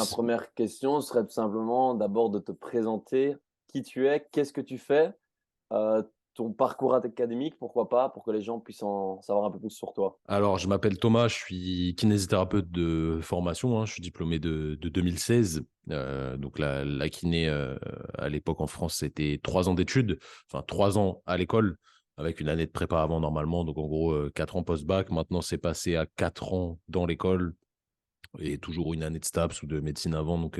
Ma première question serait tout simplement d'abord de te présenter qui tu es, qu'est-ce que tu fais, ton parcours académique, pourquoi pas, pour que les gens puissent en savoir un peu plus sur toi? Alors, je m'appelle Thomas, je suis kinésithérapeute de formation, hein. Je suis diplômé de 2016. Donc, la kiné, à l'époque en France, c'était 3 ans d'études, enfin 3 ans à l'école, avec une année de prépa avant normalement. Donc, en gros, 4 ans post-bac. Maintenant, c'est passé à 4 ans dans l'école et toujours une année de STAPS ou de médecine avant, donc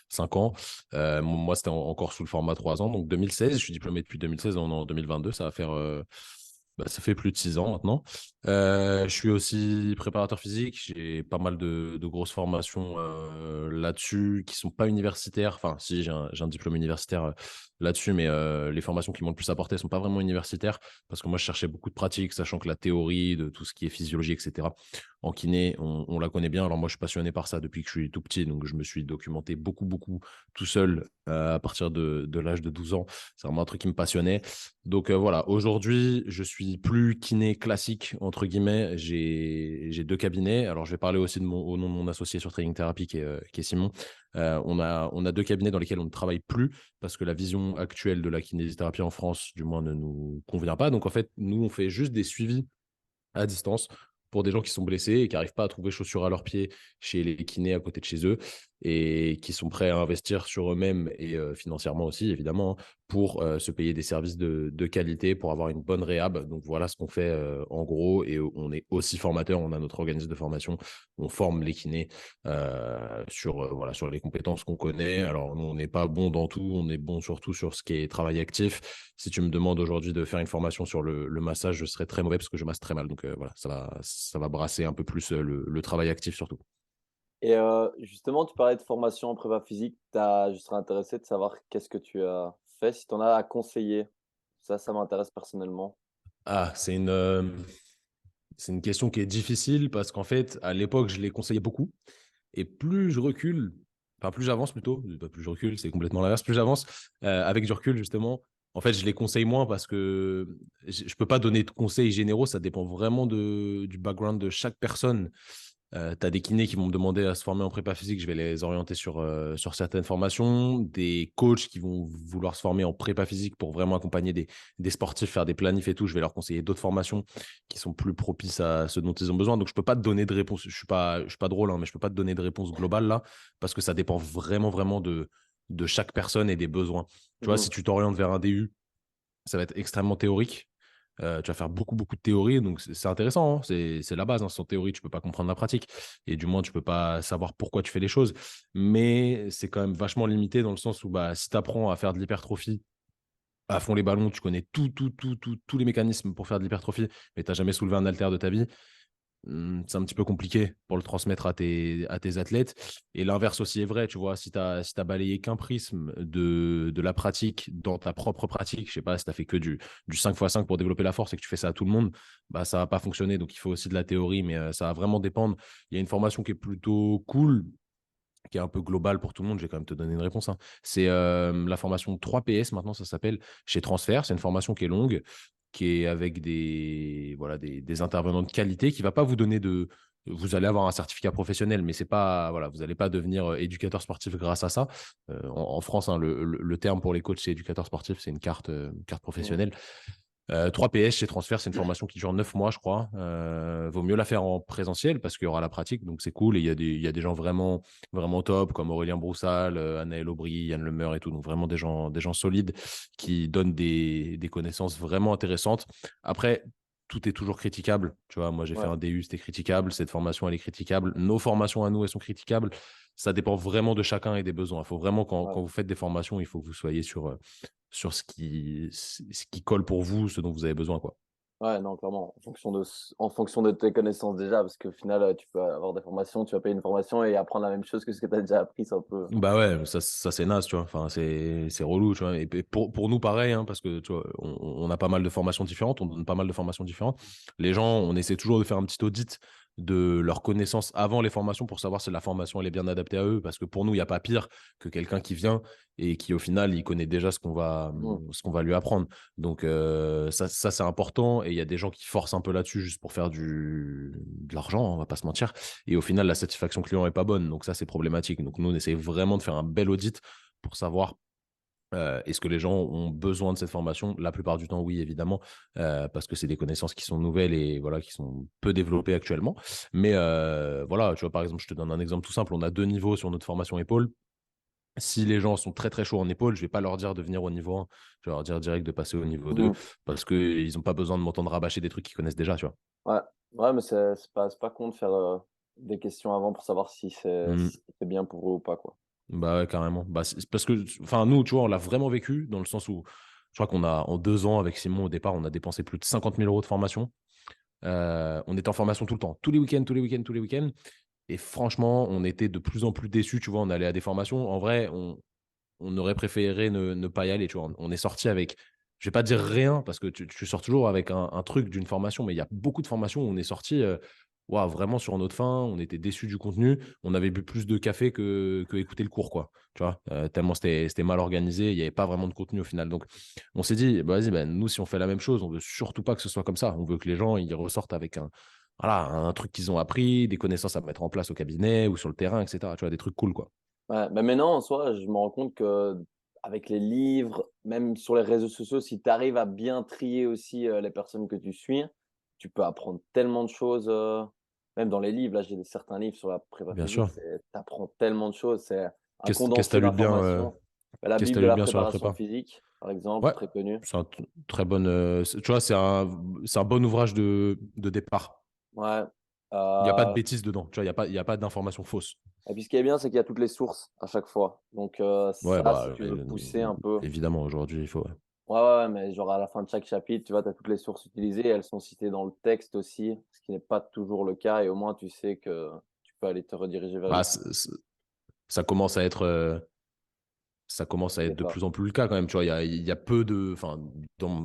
5 ans. Moi, c'était encore sous le format 3 ans. Donc, 2016, je suis diplômé depuis 2016, on est en 2022, ça va faire. Ça fait plus de 6 ans maintenant. Je suis aussi préparateur physique. J'ai pas mal de grosses formations là-dessus qui sont pas universitaires. Enfin, si, j'ai un diplôme universitaire là-dessus, mais les formations qui m'ont le plus apporté sont pas vraiment universitaires parce que moi, je cherchais beaucoup de pratiques, sachant que la théorie de tout ce qui est physiologie, etc., en kiné, on la connaît bien. Alors moi, je suis passionné par ça depuis que je suis tout petit, donc je me suis documenté beaucoup, beaucoup tout seul à partir de l'âge de 12 ans. C'est vraiment un truc qui me passionnait. Donc voilà, aujourd'hui, je suis plus kiné classique, entre guillemets. J'ai 2 cabinets. Alors, je vais parler aussi au nom de mon associé sur Training Therapy, qui est Simon. On a 2 cabinets dans lesquels on ne travaille plus parce que la vision actuelle de la kinésithérapie en France, du moins, ne nous convient pas. Donc, en fait, nous, on fait juste des suivis à distance pour des gens qui sont blessés et qui n'arrivent pas à trouver chaussures à leurs pieds chez les kinés à côté de chez eux et qui sont prêts à investir sur eux-mêmes et financièrement aussi, évidemment, hein, pour se payer des services de qualité, pour avoir une bonne réhab. Donc voilà ce qu'on fait en gros. Et on est aussi formateur, on a notre organisme de formation, on forme les kinés voilà, sur les compétences qu'on connaît. Alors nous, on n'est pas bon dans tout, on est bon surtout sur ce qui est travail actif. Si tu me demandes aujourd'hui de faire une formation sur le massage, je serais très mauvais parce que je masse très mal. Donc voilà, ça va brasser un peu plus le travail actif surtout. Et justement, tu parlais de formation en prépa physique. Je serais intéressé de savoir qu'est-ce que tu as fait, si tu en as à conseiller? Ça m'intéresse personnellement. Ah, c'est une question qui est difficile parce qu'en fait, à l'époque, je les conseillais beaucoup. Et plus je recule, enfin plus j'avance plutôt, pas plus je recule, c'est complètement l'inverse, plus j'avance, avec du recul justement, en fait, je les conseille moins parce que je peux pas donner de conseils généraux, ça dépend vraiment du background de chaque personne. Tu as des kinés qui vont me demander à se former en prépa physique, je vais les orienter sur certaines formations. Des coachs qui vont vouloir se former en prépa physique pour vraiment accompagner des sportifs, faire des planifs et tout. Je vais leur conseiller d'autres formations qui sont plus propices à ce dont ils ont besoin. Donc, je peux pas te donner de réponse. Je suis pas drôle, hein, mais je peux pas te donner de réponse globale là parce que ça dépend vraiment, vraiment de chaque personne et des besoins. Tu vois, si Mmh. tu t'orientes vers un DU, ça va être extrêmement théorique. Tu vas faire beaucoup, beaucoup de théorie, donc c'est intéressant, hein. C'est la base, hein. Sans théorie, tu peux pas comprendre la pratique. Et du moins, tu peux pas savoir pourquoi tu fais les choses. Mais c'est quand même vachement limité dans le sens où bah, si tu apprends à faire de l'hypertrophie à fond les ballons, tu connais tous les mécanismes pour faire de l'hypertrophie, mais tu n'as jamais soulevé un haltère de ta vie, c'est un petit peu compliqué pour le transmettre à tes athlètes. Et l'inverse aussi est vrai, tu vois, si t'as balayé qu'un prisme de la pratique dans ta propre pratique, je sais pas, si tu as fait que du 5x5 pour développer la force et que tu fais ça à tout le monde, bah, ça va pas fonctionner. Donc, il faut aussi de la théorie, mais ça va vraiment dépendre. Il y a une formation qui est plutôt cool, qui est un peu globale pour tout le monde. Je vais quand même te donner une réponse, hein. C'est la formation 3PS, maintenant, ça s'appelle chez Transfert. C'est une formation qui est longue, qui est avec voilà, des intervenants de qualité, qui ne va pas vous donner de. Vous allez avoir un certificat professionnel, mais c'est pas, voilà, vous n'allez pas devenir éducateur sportif grâce à ça. En France, hein, le terme pour les coachs, c'est éducateur sportif, c'est une carte Mmh. professionnelle. 3PS chez Transfert, c'est une formation qui dure 9 mois, je crois. Vaut mieux la faire en présentiel parce qu'il y aura la pratique, donc c'est cool. Et il y a des gens vraiment, vraiment top comme Aurélien Broussal, Anaël Aubry, Yann Lemeur et tout. Donc vraiment des gens solides qui donnent des connaissances vraiment intéressantes. Après, tout est toujours critiquable. Tu vois, moi, j'ai fait Ouais, un DU, c'était critiquable. Cette formation, elle est critiquable. Nos formations à nous, elles sont critiquables. Ça dépend vraiment de chacun et des besoins. Il faut vraiment, quand ouais. vous faites des formations, il faut que vous soyez sur ce qui colle pour vous, ce dont vous avez besoin, quoi. Ouais, non, clairement, en fonction de tes connaissances déjà, parce qu'au final, tu peux avoir des formations, tu vas payer une formation et apprendre la même chose que ce que tu as déjà appris, c'est un peu. Bah ouais, ça c'est naze, tu vois. Enfin, c'est relou, tu vois. Et pour nous, pareil, hein, parce que tu vois, on a pas mal de formations différentes, on donne pas mal de formations différentes. Les gens, on essaie toujours de faire un petit audit de leurs connaissances avant les formations pour savoir si la formation elle est bien adaptée à eux. Parce que pour nous, il n'y a pas pire que quelqu'un qui vient et qui, au final, il connaît déjà Mmh. ce qu'on va lui apprendre. Donc, ça c'est important. Et il y a des gens qui forcent un peu là-dessus juste pour faire de l'argent, on va pas se mentir. Et au final, la satisfaction client est pas bonne. Donc, ça, c'est problématique. Donc, nous, on essaie vraiment de faire un bel audit pour savoir est-ce que les gens ont besoin de cette formation? La plupart du temps, oui, évidemment, parce que c'est des connaissances qui sont nouvelles et voilà, qui sont peu développées actuellement. Mais voilà, tu vois, par exemple, je te donne un exemple tout simple. On a 2 niveaux sur notre formation épaule. Si les gens sont très très chauds en épaule, je vais pas leur dire de venir au niveau 1. Je vais leur dire direct de passer au niveau 2 Mmh. parce qu'ils n'ont pas besoin de m'entendre rabâcher des trucs qu'ils connaissent déjà, tu vois. Ouais. Ouais, mais c'est pas con de faire, des questions avant pour savoir Mmh. si c'est bien pour eux ou pas, quoi. Bah ouais, carrément. Bah, c'est parce que, enfin, nous, tu vois, on l'a vraiment vécu dans le sens où je crois qu'on a, en 2 ans, avec Simon, au départ, on a dépensé plus de 50 000 € de formation. On était en formation tout le temps, tous les week-ends, tous les week-ends, tous les week-ends. Et franchement, on était de plus en plus déçus. Tu vois, on allait à des formations. En vrai, on aurait préféré ne pas y aller. Tu vois, on est sorti avec, je vais pas dire rien, parce que tu sors toujours avec un truc d'une formation, mais il y a beaucoup de formations où on est sorti waouh, vraiment sur notre faim. On était déçus du contenu. On avait bu plus de café que écouter le cours, quoi. Tu vois, tellement c'était mal organisé. Il n'y avait pas vraiment de contenu au final. Donc, on s'est dit, bah, vas-y, ben, nous, si on fait la même chose, on veut surtout pas que ce soit comme ça. On veut que les gens ils ressortent avec voilà, un truc qu'ils ont appris, des connaissances à mettre en place au cabinet ou sur le terrain, etc. Tu vois, des trucs cool, quoi. Ouais, bah, maintenant, en soi, je me rends compte qu'avec les livres, même sur les réseaux sociaux, si tu arrives à bien trier aussi, les personnes que tu suis, tu peux apprendre tellement de choses, même dans les livres. Là, j'ai certains livres sur la prépa Bien physique, sûr. tu apprends tellement de choses, c'est un Qu'est-ce que tu as condensé lu de bien d'informations. Bah, la qu'est-ce que tu Bible as de lu de la bien sur la préparation prépa? physique, par exemple, Ouais, très connue. c'est très bonne. Tu vois, c'est un bon ouvrage de départ. Ouais, Il n'y a pas de heu bêtises dedans. Tu vois, il y a pas d'informations fausses. et puis ce qui est bien, c'est qu'il y a toutes les sources à chaque fois. Donc Ouais, ça, si bah, tu veux pousser un peu. évidemment, aujourd'hui, il faut. Ouais. Ouais, ouais, ouais, mais genre à la fin de chaque chapitre, tu vois, tu as toutes les sources utilisées, elles sont citées dans le texte aussi, ce qui n'est pas toujours le cas et au moins tu sais que tu peux aller te rediriger vers Bah, YouTube. ça commence à être. Ça commence à Je être sais de pas. plus en plus le cas quand même. Tu vois, il y a peu de. Enfin,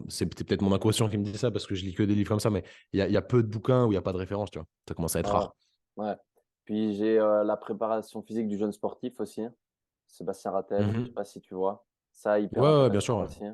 c'est peut-être mon inconscient qui me dit ça parce que je lis que des livres comme ça, mais il y a peu de bouquins où il n'y a pas de référence, tu vois. Ça commence à être Ouais, rare. ouais. Puis j'ai, la préparation physique du jeune sportif aussi, Sébastien Rattel, je sais Mhm. pas si tu vois? Ça, hyper Ouais, ouais, bien sûr. intéressant Ouais.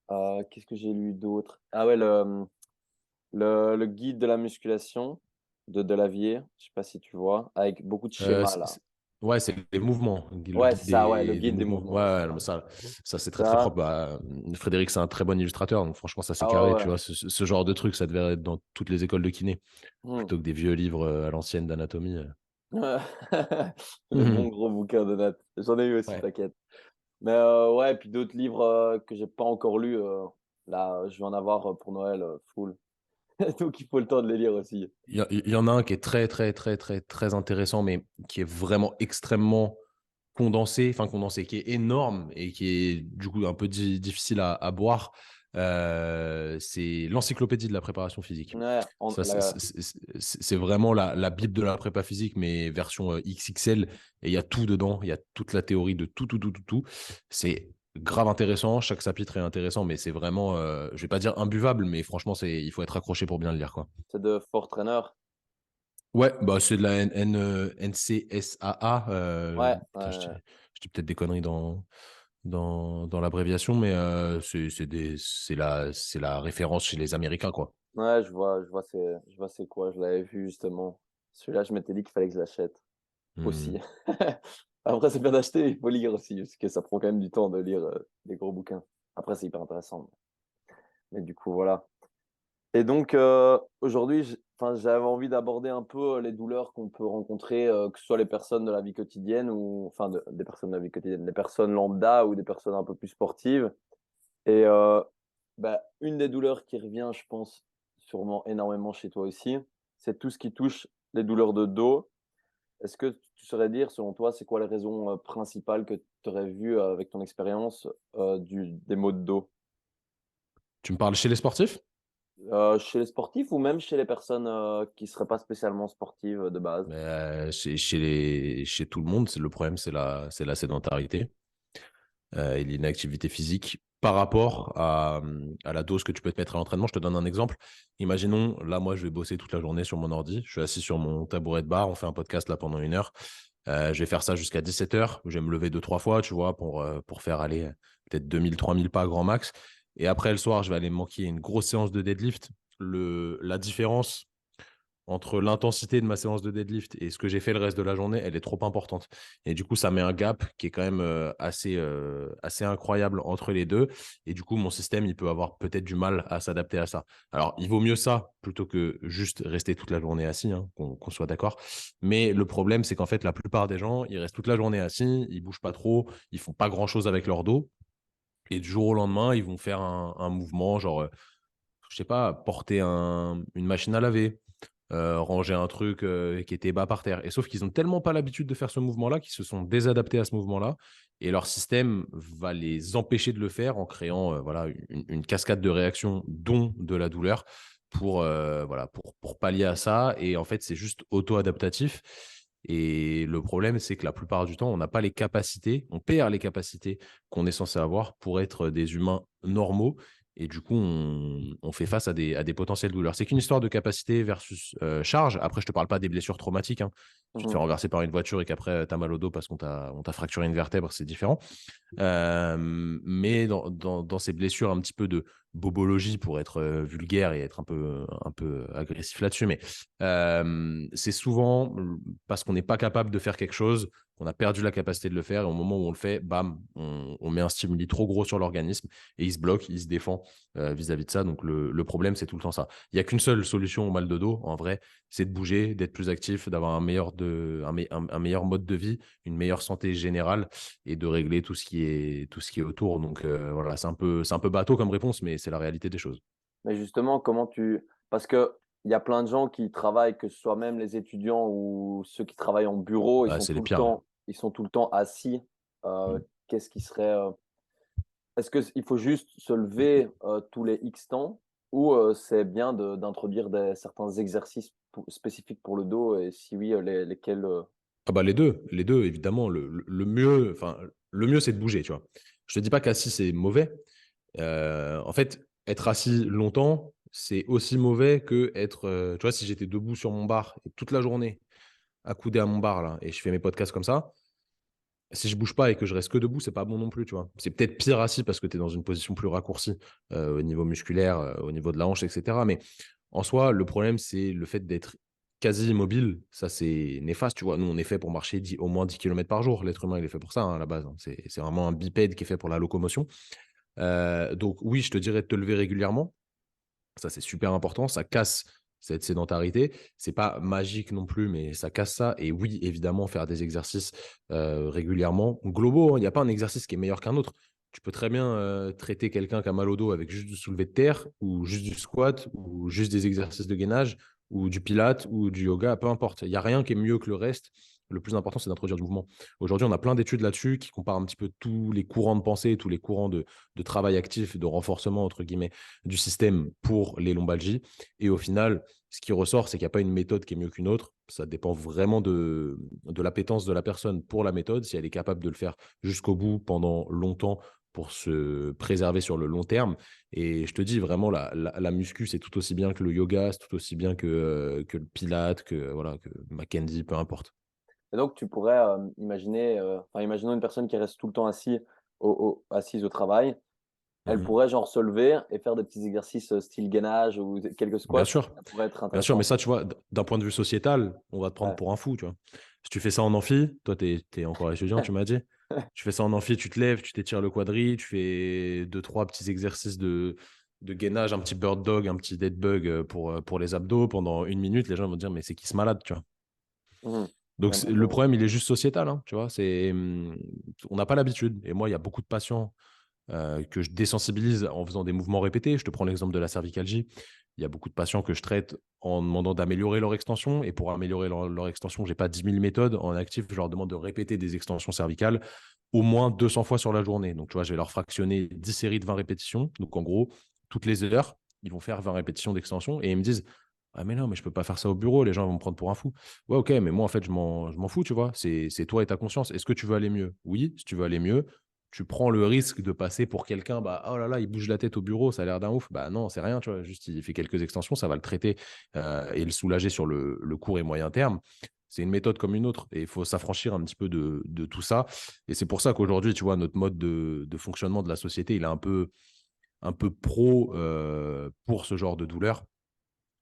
aussi. Qu'est-ce que j'ai lu d'autre? Ah ouais, le guide de la musculation de Delavier, je sais pas si tu vois? Avec beaucoup de Euh, schémas c'est- là. c'est- ouais, c'est les mouvements, le Ouais, c'est guide ça, ouais, le des guide des mouvements. Ouais, mouvements, ouais, c'est ouais, non, ça. mais ça c'est très très propre. Ça Bah, Frédéric, c'est un très bon illustrateur, donc franchement, ça c'est Ah ouais, carré. Tu ouais. vois, ce genre de truc, ça devrait être dans toutes les écoles de kiné Mmh. plutôt que des vieux livres à l'ancienne d'anatomie. Le bon gros bouquin de natte. J'en ai eu aussi, Ouais. t'inquiète. Mais ouais, puis d'autres livres, que j'ai pas encore lus, là, je vais en avoir, pour Noël, full. Donc il faut le temps de les lire aussi. Il y en a un qui est très, très, très, très, très intéressant, mais qui est vraiment extrêmement condensé, qui est énorme et qui est du coup un peu difficile à boire. C'est l'encyclopédie de la préparation physique. Ouais, on Ça, la c'est vraiment la Bible de la prépa physique, mais version XXL. Et il y a tout dedans. Il y a toute la théorie de tout, tout, tout, tout, tout. C'est grave intéressant. Chaque chapitre est intéressant, mais c'est vraiment, je vais pas dire imbuvable, mais franchement, il faut être accroché pour bien le lire, quoi. c'est de Fort Trainer. Ouais, bah, c'est de la NCSAA. Ouais, Putain, ouais, je dis peut-être des conneries dans l'abréviation, mais c'est la référence chez les Américains, quoi. ouais, je vois c'est quoi, je l'avais vu justement. Celui-là, je m'étais dit qu'il fallait que je l'achète Hmm. aussi. Après, c'est bien d'acheter, il faut lire aussi, parce que ça prend quand même du temps de lire, des gros bouquins. Après, c'est hyper intéressant, mais du coup, voilà. Et donc, aujourd'hui, j'avais envie d'aborder un peu, les douleurs qu'on peut rencontrer, que ce soit les personnes de la vie quotidienne ou enfin des personnes de la vie quotidienne, des personnes lambda ou des personnes un peu plus sportives et bah, une des douleurs qui revient, je pense, sûrement énormément chez toi aussi, c'est tout ce qui touche les douleurs de dos. Est-ce que tu saurais dire, selon toi, c'est quoi les raisons, principales que tu aurais vues, avec ton expérience, des maux de dos? Tu me parles chez les sportifs? Chez les sportifs ou même chez les personnes, qui seraient pas spécialement sportives, de base? Mais, chez tout le monde, le problème, c'est la sédentarité et l'inactivité physique. par rapport à la dose que tu peux te mettre à l'entraînement. Je te donne un exemple. Imaginons, là, moi, je vais bosser toute la journée sur mon ordi. Je suis assis sur mon tabouret de bar. On fait un podcast là pendant 1 heure. Je vais faire ça jusqu'à 17h. Je vais me lever 2-3 fois, tu vois, pour faire aller peut-être 2000-3000 pas grand max. Et après, le soir, je vais aller me manquer une grosse séance de deadlift. La différence entre l'intensité de ma séance de deadlift et ce que j'ai fait le reste de la journée, elle est trop importante. Et du coup, ça met un gap qui est quand même assez incroyable entre les deux. Et du coup, mon système, il peut avoir peut-être du mal à s'adapter à ça. Alors, il vaut mieux ça plutôt que juste rester toute la journée assis, hein, qu'on soit d'accord. Mais le problème, c'est qu'en fait, la plupart des gens, ils restent toute la journée assis, ils bougent pas trop, ils font pas grand-chose avec leur dos. Et du jour au lendemain, ils vont faire un mouvement, genre, je sais pas, porter une machine à laver, ranger un truc qui était bas par terre. Et sauf qu'ils n'ont tellement pas l'habitude de faire ce mouvement-là qu'ils se sont désadaptés à ce mouvement-là. Et leur système va les empêcher de le faire en créant voilà, une cascade de réactions, dont de la douleur, voilà, pour pallier à ça. Et en fait, c'est juste auto-adaptatif. Et le problème, c'est que la plupart du temps, on n'a pas les capacités, on perd les capacités qu'on est censé avoir pour être des humains normaux. Et du coup, on fait face à des potentielles douleurs. C'est qu'une histoire de capacité versus charge. Après, je ne te parle pas des blessures traumatiques, hein. Tu te fais Mhm. renverser par une voiture et qu'après, tu as mal au dos parce on t'a fracturé une vertèbre, c'est différent. Mais dans ces blessures un petit peu de bobologie, pour être vulgaire et être un peu agressif là-dessus, mais c'est souvent parce qu'on n'est pas capable de faire quelque chose, qu'on a perdu la capacité de le faire, et au moment où on le fait, bam, on met un stimuli trop gros sur l'organisme et il se bloque, il se défend vis-à-vis de ça. Donc le problème, c'est tout le temps ça. Il n'y a qu'une seule solution au mal de dos, en vrai, c'est de bouger, d'être plus actif, d'avoir un meilleur mode de vie, une meilleure santé générale et de régler tout ce qui est autour. Donc voilà, c'est un peu bateau comme réponse, mais c'est la réalité des choses. Mais justement, comment tu parce qu'il y a plein de gens qui travaillent, que ce soit même les étudiants ou ceux qui travaillent en bureau, Bah, c'est les pires. ils sont tout le temps assis. Qu'est-ce qui serait, est-ce qu'il faut juste se lever, tous les X temps ou, c'est bien d'introduire certains exercices spécifiques pour le dos et si oui, lesquels, Ah bah les deux évidemment. Le mieux, enfin, le mieux, c'est de bouger, tu vois. Je te dis pas qu'assis, c'est mauvais. En fait, être assis longtemps, c'est aussi mauvais que être, tu vois, si j'étais debout sur mon bar et toute la journée, accoudé à mon bar, là, et je fais mes podcasts comme ça, si je bouge pas et que je reste que debout, c'est pas bon non plus, tu vois. C'est peut-être pire assis parce que tu es dans une position plus raccourcie au niveau musculaire, au niveau de la hanche, etc. Mais en soi, le problème, c'est le fait d'être quasi immobile. Ça, c'est néfaste, tu vois. Nous, on est fait pour marcher au moins 10 km par jour. L'être humain, il est fait pour ça, hein, à la base, hein. C'est vraiment un bipède qui est fait pour la locomotion. Donc, oui, je te dirais de te lever régulièrement. Ça, c'est super important. Ça casse cette sédentarité. C'est pas magique non plus, mais ça casse ça. Et oui, évidemment, faire des exercices régulièrement, globaux, hein. Il n'y a pas un exercice qui est meilleur qu'un autre. Tu peux très bien traiter quelqu'un qui a mal au dos avec juste du soulevé de terre, ou juste du squat, ou juste des exercices de gainage, ou du pilate, ou du yoga, peu importe. Il n'y a rien qui est mieux que le reste. Le plus important, c'est d'introduire du mouvement. Aujourd'hui, on a plein d'études là-dessus qui comparent un petit peu tous les courants de pensée, tous les courants de travail actif, de renforcement, entre guillemets, du système pour les lombalgies. Et au final, ce qui ressort, c'est qu'il n'y a pas une méthode qui est mieux qu'une autre. Ça dépend vraiment de l'appétence de la personne pour la méthode, si elle est capable de le faire jusqu'au bout pendant longtemps pour se préserver sur le long terme. Et je te dis vraiment, la muscu, c'est tout aussi bien que le yoga, c'est tout aussi bien que le pilate, voilà, que Mackenzie, peu importe. et donc tu pourrais, imaginer, enfin imaginons une personne qui reste tout le temps assise au travail. Elle Mhm. pourrait genre se lever et faire des petits exercices, style gainage ou quelques Bien squats. sûr. Ça pourrait être Bien sûr, mais intéressant. ça, tu vois, d'un point de vue sociétal, on va te prendre Ouais. pour un fou, tu vois. Si tu fais ça en amphi, toi, tu es encore étudiant, tu m'as dit. Tu fais ça en amphi, tu te lèves, tu t'étires le quadri, tu fais deux, trois petits exercices de gainage, un petit bird dog, un petit dead bug pour les abdos pendant 1 minute. Les gens vont dire, mais c'est qui ce malade, tu vois. Mmh. Donc, Ouais, non, le problème, il est juste sociétal, hein, tu vois. On n'a pas l'habitude. Et moi, il y a beaucoup de patients que je désensibilise en faisant des mouvements répétés. Je te prends l'exemple de la cervicalgie. Il y a beaucoup de patients que je traite en demandant d'améliorer leur extension. Et pour améliorer leur extension, je n'ai pas 10 000 méthodes. En actif, je leur demande de répéter des extensions cervicales au moins 200 fois sur la journée. Donc, tu vois, je vais leur fractionner 10 séries de 20 répétitions. Donc, en gros, toutes les heures, ils vont faire 20 répétitions d'extension et ils me disent: ah, mais non, mais je peux pas faire ça au bureau, les gens vont me prendre pour un fou. Ouais, ok, mais moi, en fait, je m'en fous, tu vois. C'est toi et ta conscience. Est-ce que tu veux aller mieux? Oui, si tu veux aller mieux, tu prends le risque de passer pour quelqu'un, bah, oh là là, il bouge la tête au bureau, ça a l'air d'un ouf. Bah non, c'est rien, tu vois. Juste, il fait quelques extensions, ça va le traiter et le soulager sur le court et moyen terme. C'est une méthode comme une autre et il faut s'affranchir un petit peu de tout ça. Et c'est pour ça qu'aujourd'hui, tu vois, notre mode de fonctionnement de la société, il est un peu pro pour ce genre de douleur.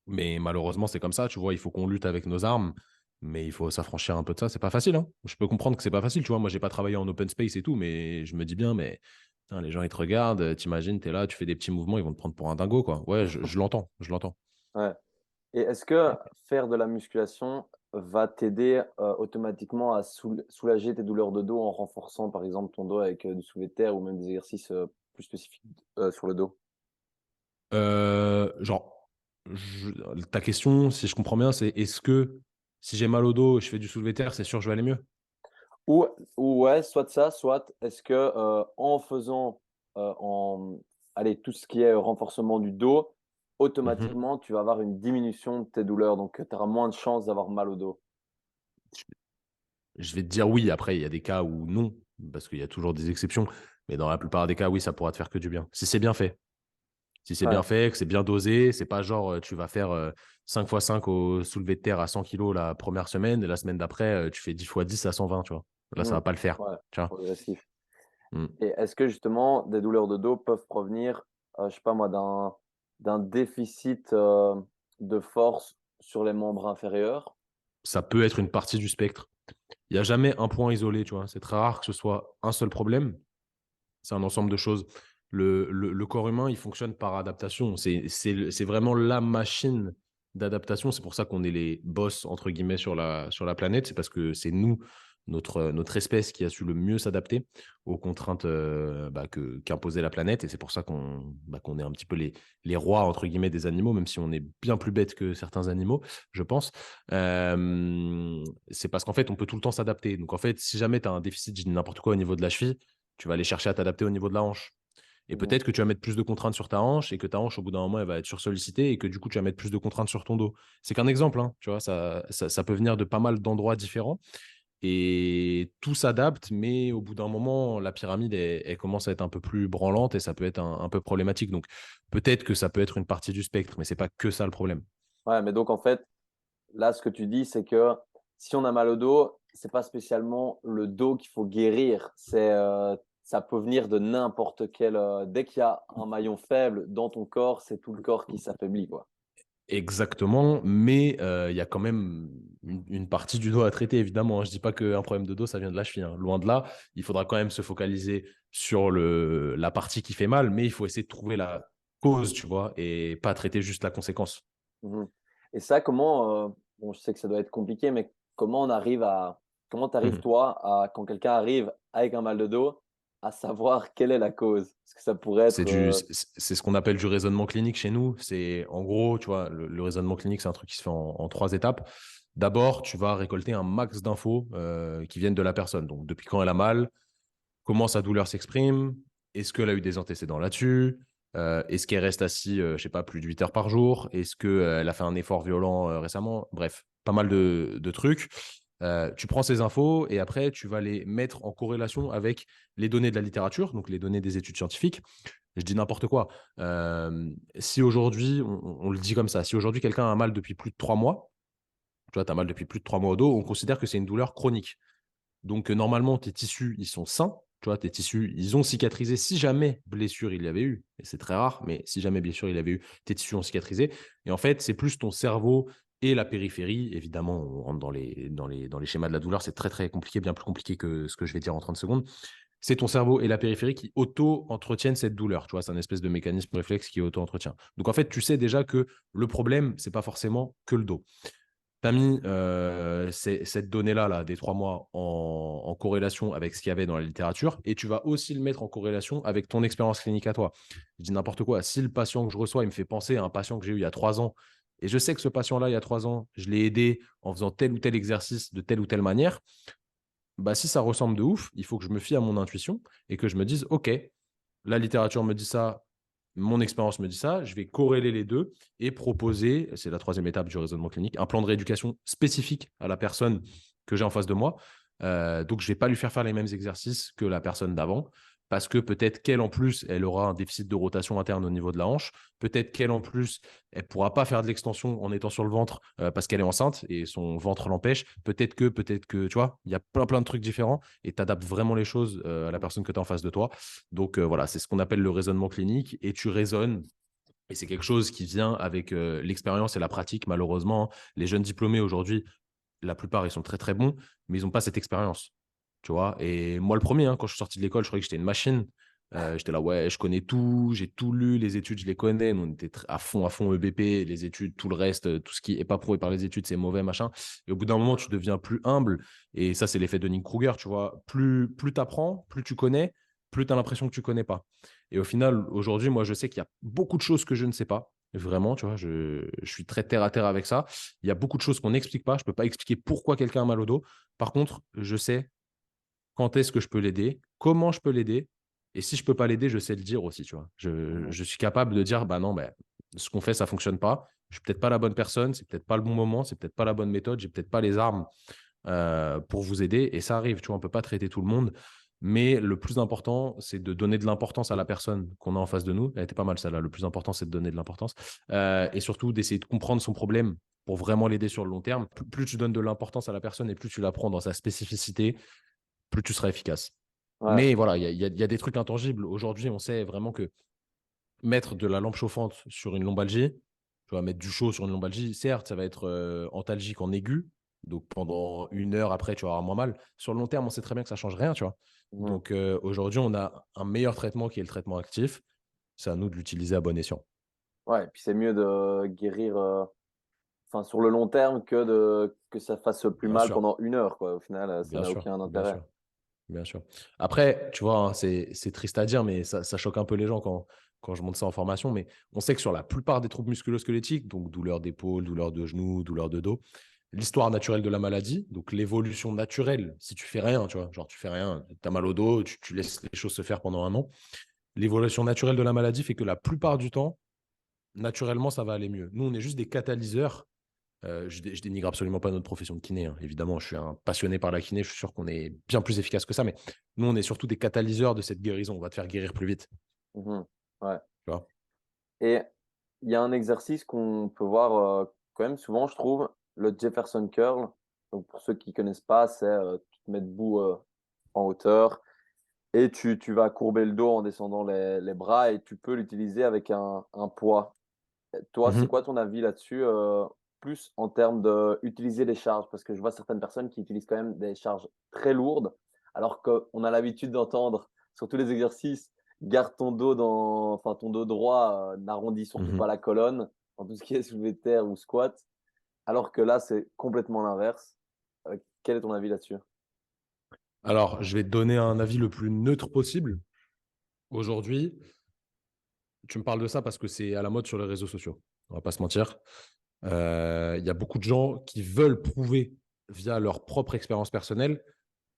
Mais malheureusement, c'est comme ça, tu vois, il faut qu'on lutte avec nos armes, mais il faut s'affranchir un peu de ça. C'est pas facile, hein. Je peux comprendre que c'est pas facile, tu vois. Moi, j'ai pas travaillé en open space et tout, mais je me dis bien, mais putain, les gens, ils te regardent, t'imagines, t'es là, tu fais des petits mouvements, ils vont te prendre pour un dingo, quoi. Ouais, je l'entends, je l'entends. Ouais. Et est-ce que faire de la musculation va t'aider automatiquement à soulager tes douleurs de dos en renforçant par exemple ton dos avec du soulevé de terre ou même des exercices plus spécifiques sur le dos? Genre, ta question, si je comprends bien, c'est est-ce que si j'ai mal au dos, je fais du soulevé de terre, c'est sûr que je vais aller mieux? Ou, ou ouais, soit ça, soit est-ce que en faisant en, allez, tout ce qui est renforcement du dos, Mhm. automatiquement tu vas avoir une diminution de tes douleurs, donc tu auras moins de chances d'avoir mal au dos. Je vais te dire oui. Après, il y a des cas où non, parce qu'il y a toujours des exceptions. Mais dans la plupart des cas, oui, ça pourra te faire que du bien. Si c'est bien fait. Si c'est bien Ouais. fait, que c'est bien dosé, c'est pas genre tu vas faire 5 x 5 au soulevé de terre à 100 kilos la première semaine et la semaine d'après, tu fais 10 x 10 à 120, tu vois. Là, ça Mhm. va pas le faire. Ouais, Tu vois. progressif. Mm. Et est-ce que justement des douleurs de dos peuvent provenir, je sais pas moi, d'un déficit de force sur les membres inférieurs? Ça peut être une partie du spectre. Il n'y a jamais un point isolé, tu vois. C'est très rare que ce soit un seul problème. C'est un ensemble de choses. Le corps humain, il fonctionne par adaptation. C'est vraiment la machine d'adaptation. C'est pour ça qu'on est les boss, entre guillemets, sur la planète. C'est parce que c'est nous, notre espèce, qui a su le mieux s'adapter aux contraintes qu'imposait la planète. Et c'est pour ça qu'on est un petit peu les rois, entre guillemets, des animaux, même si on est bien plus bête que certains animaux, je pense. C'est parce qu'en fait, on peut tout le temps s'adapter. Donc, en fait, si jamais tu as un déficit, je dis n'importe quoi au niveau de la cheville, tu vas aller chercher à t'adapter au niveau de la hanche. Et Mmh. peut-être que tu vas mettre plus de contraintes sur ta hanche et que ta hanche, au bout d'un moment, elle va être sursollicitée et que du coup, tu vas mettre plus de contraintes sur ton dos. C'est qu'un exemple, hein, tu vois, ça peut venir de pas mal d'endroits différents et tout s'adapte, mais au bout d'un moment, la pyramide, elle commence à être un peu plus branlante et ça peut être un peu problématique. Donc, peut-être que ça peut être une partie du spectre, mais c'est pas que ça le problème. Ouais, mais donc en fait, là, ce que tu dis, c'est que si on a mal au dos, c'est pas spécialement le dos qu'il faut guérir. C'est, ça peut venir de n'importe quel, dès qu'il y a un maillon faible dans ton corps, c'est tout le corps qui s'affaiblit, quoi. Exactement, mais il y a quand même une partie du dos à traiter, évidemment, hein. Je ne dis pas qu'un problème de dos, ça vient de la cheville, hein. Loin de là, il faudra quand même se focaliser sur la partie qui fait mal, mais il faut essayer de trouver la cause, tu vois, et pas traiter juste la conséquence. Mmh. Et ça, comment, bon, je sais que ça doit être compliqué, mais comment tu arrives Mhm. toi à quand quelqu'un arrive avec un mal de dos, à savoir quelle est la cause? Parce que ça pourrait C'est être, c'est ce qu'on appelle du raisonnement clinique chez nous. C'est en gros, tu vois, le raisonnement clinique, c'est un truc qui se fait en trois étapes. D'abord, tu vas récolter un max d'infos qui viennent de la personne. Donc, depuis quand elle a mal, comment sa douleur s'exprime, est-ce qu'elle a eu des antécédents là-dessus, est-ce qu'elle reste assise, je sais pas, plus de 8 heures par jour, est-ce qu'elle a fait un effort violent récemment, bref, pas mal de trucs. Tu prends ces infos et après, tu vas les mettre en corrélation avec les données de la littérature, donc les données des études scientifiques. Je dis n'importe quoi. Si aujourd'hui, on le dit comme ça, si aujourd'hui quelqu'un a mal depuis plus de 3 mois, tu vois, tu as mal depuis plus de 3 mois au dos, on considère que c'est une douleur chronique. Donc, normalement, tes tissus, ils sont sains. Tu vois, tes tissus, ils ont cicatrisé si jamais blessure il y avait eu. Et c'est très rare, mais si jamais blessure il y avait eu, tes tissus ont cicatrisé. Et en fait, c'est plus ton cerveau et la périphérie. Évidemment, on rentre dans les schémas de la douleur. C'est très, très compliqué, bien plus compliqué que ce que je vais dire en 30 secondes. C'est ton cerveau et la périphérie qui auto-entretiennent cette douleur. Tu vois, c'est un espèce de mécanisme réflexe qui auto-entretient. Donc, en fait, tu sais déjà que le problème, c'est pas forcément que le dos. Tu as mis cette donnée-là là, des 3 mois en corrélation avec ce qu'il y avait dans la littérature et tu vas aussi le mettre en corrélation avec ton expérience clinique à toi. Je dis n'importe quoi. Si le patient que je reçois, il me fait penser à un patient que j'ai eu il y a 3 ans et je sais que ce patient-là, il y a 3 ans, je l'ai aidé en faisant tel ou tel exercice de telle ou telle manière, bah, si ça ressemble de ouf, il faut que je me fie à mon intuition et que je me dise, OK, la littérature me dit ça, mon expérience me dit ça, je vais corréler les deux et proposer, c'est la troisième étape du raisonnement clinique, un plan de rééducation spécifique à la personne que j'ai en face de moi. Donc, je ne vais pas lui faire les mêmes exercices que la personne d'avant parce que peut-être qu'elle, en plus, elle aura un déficit de rotation interne au niveau de la hanche. Peut-être qu'elle, en plus, elle ne pourra pas faire de l'extension en étant sur le ventre parce qu'elle est enceinte et son ventre l'empêche. Peut-être que, tu vois, il y a plein de trucs différents et tu adaptes vraiment les choses à la personne que tu as en face de toi. Donc, voilà, c'est ce qu'on appelle le raisonnement clinique et tu raisonnes. Et c'est quelque chose qui vient avec l'expérience et la pratique, malheureusement. Les jeunes diplômés aujourd'hui, la plupart, ils sont très, très bons, mais ils n'ont pas cette expérience. Tu vois. Et moi, le premier, hein, quand je suis sorti de l'école, je croyais que j'étais une machine. J'étais là, ouais, je connais tout, j'ai tout lu, les études, je les connais. Nous, on était à fond EBP, les études, tout le reste, tout ce qui n'est pas prouvé par les études, c'est mauvais, machin. Et au bout d'un moment, tu deviens plus humble. Et ça, c'est l'effet de Dunning-Kruger, tu vois. Plus tu apprends, plus tu connais, plus tu as l'impression que tu connais pas. Et au final, aujourd'hui, moi, je sais qu'il y a beaucoup de choses que je ne sais pas. Vraiment, tu vois, je suis très terre à terre avec ça. Il y a beaucoup de choses qu'on n'explique pas. Je ne peux pas expliquer pourquoi quelqu'un a mal au dos. Par contre, je sais quand est-ce que je peux l'aider, comment je peux l'aider. Et si je ne peux pas l'aider, je sais le dire aussi. Tu vois. Mhm. Je suis capable de dire, bah non, bah, ce qu'on fait, ça ne fonctionne pas. Je ne suis peut-être pas la bonne personne, c'est peut-être pas le bon moment, c'est peut-être pas la bonne méthode, j'ai peut-être pas les armes pour vous aider. Et ça arrive, tu vois, on ne peut pas traiter tout le monde. Mais le plus important, c'est de donner de l'importance à la personne qu'on a en face de nous. Elle était pas mal, celle-là. Le plus important, c'est de donner de l'importance. Et surtout, d'essayer de comprendre son problème pour vraiment l'aider sur le long terme. Plus tu donnes de l'importance à la personne et plus tu la prends dans sa spécificité, plus tu seras efficace. Ouais, Mais voilà, il y a des trucs intangibles. Aujourd'hui, on sait vraiment que mettre de la lampe chauffante sur une lombalgie, tu vas mettre du chaud sur une lombalgie, certes, ça va être antalgique en aigu. Donc pendant 1 heure après, tu vas avoir moins mal. Sur le long terme, on sait très bien que ça ne change rien, tu vois. mhm. Donc aujourd'hui, on a un meilleur traitement qui est le traitement actif. C'est à nous de l'utiliser à bon escient. Ouais, et puis c'est mieux de guérir enfin, sur le long terme que ça fasse plus Bien mal sûr, pendant 1 heure, quoi. Au final, ça bien n'a sûr, aucun bien intérêt. sûr. Bien sûr. Après, tu vois, hein, c'est triste à dire, mais ça choque un peu les gens quand je monte ça en formation. Mais on sait que sur la plupart des troubles musculo-squelettiques, donc douleur d'épaule, douleur de genou, douleur de dos, l'histoire naturelle de la maladie, donc l'évolution naturelle, si tu fais rien, tu vois, genre tu fais rien, tu as mal au dos, tu laisses les choses se faire pendant 1 an, l'évolution naturelle de la maladie fait que la plupart du temps, naturellement, ça va aller mieux. Nous, on est juste des catalyseurs. Je dénigre absolument pas notre profession de kiné, hein. Évidemment, je suis un passionné par la kiné. Je suis sûr qu'on est bien plus efficace que ça. Mais nous, on est surtout des catalyseurs de cette guérison. On va te faire guérir plus vite. Mhm. Ouais. Tu vois. Et il y a un exercice qu'on peut voir quand même souvent, je trouve, le Jefferson Curl. Donc, pour ceux qui connaissent pas, c'est tu te mets debout en hauteur et tu vas courber le dos en descendant les bras et tu peux l'utiliser avec un poids. Toi, c'est Mhm. quoi ton avis là-dessus, plus en termes d'utiliser les charges? Parce que je vois certaines personnes qui utilisent quand même des charges très lourdes, alors qu'on a l'habitude d'entendre sur tous les exercices: «Garde ton dos dans enfin ton dos droit, n'arrondis surtout pas Mhm. la colonne», dans tout ce qui est soulevé de terre ou squat, alors que là, c'est complètement l'inverse. Quel est ton avis là-dessus? Alors, je vais te donner un avis le plus neutre possible. Aujourd'hui, tu me parles de ça parce que c'est à la mode sur les réseaux sociaux. On va pas se mentir. Il y a beaucoup de gens qui veulent prouver via leur propre expérience personnelle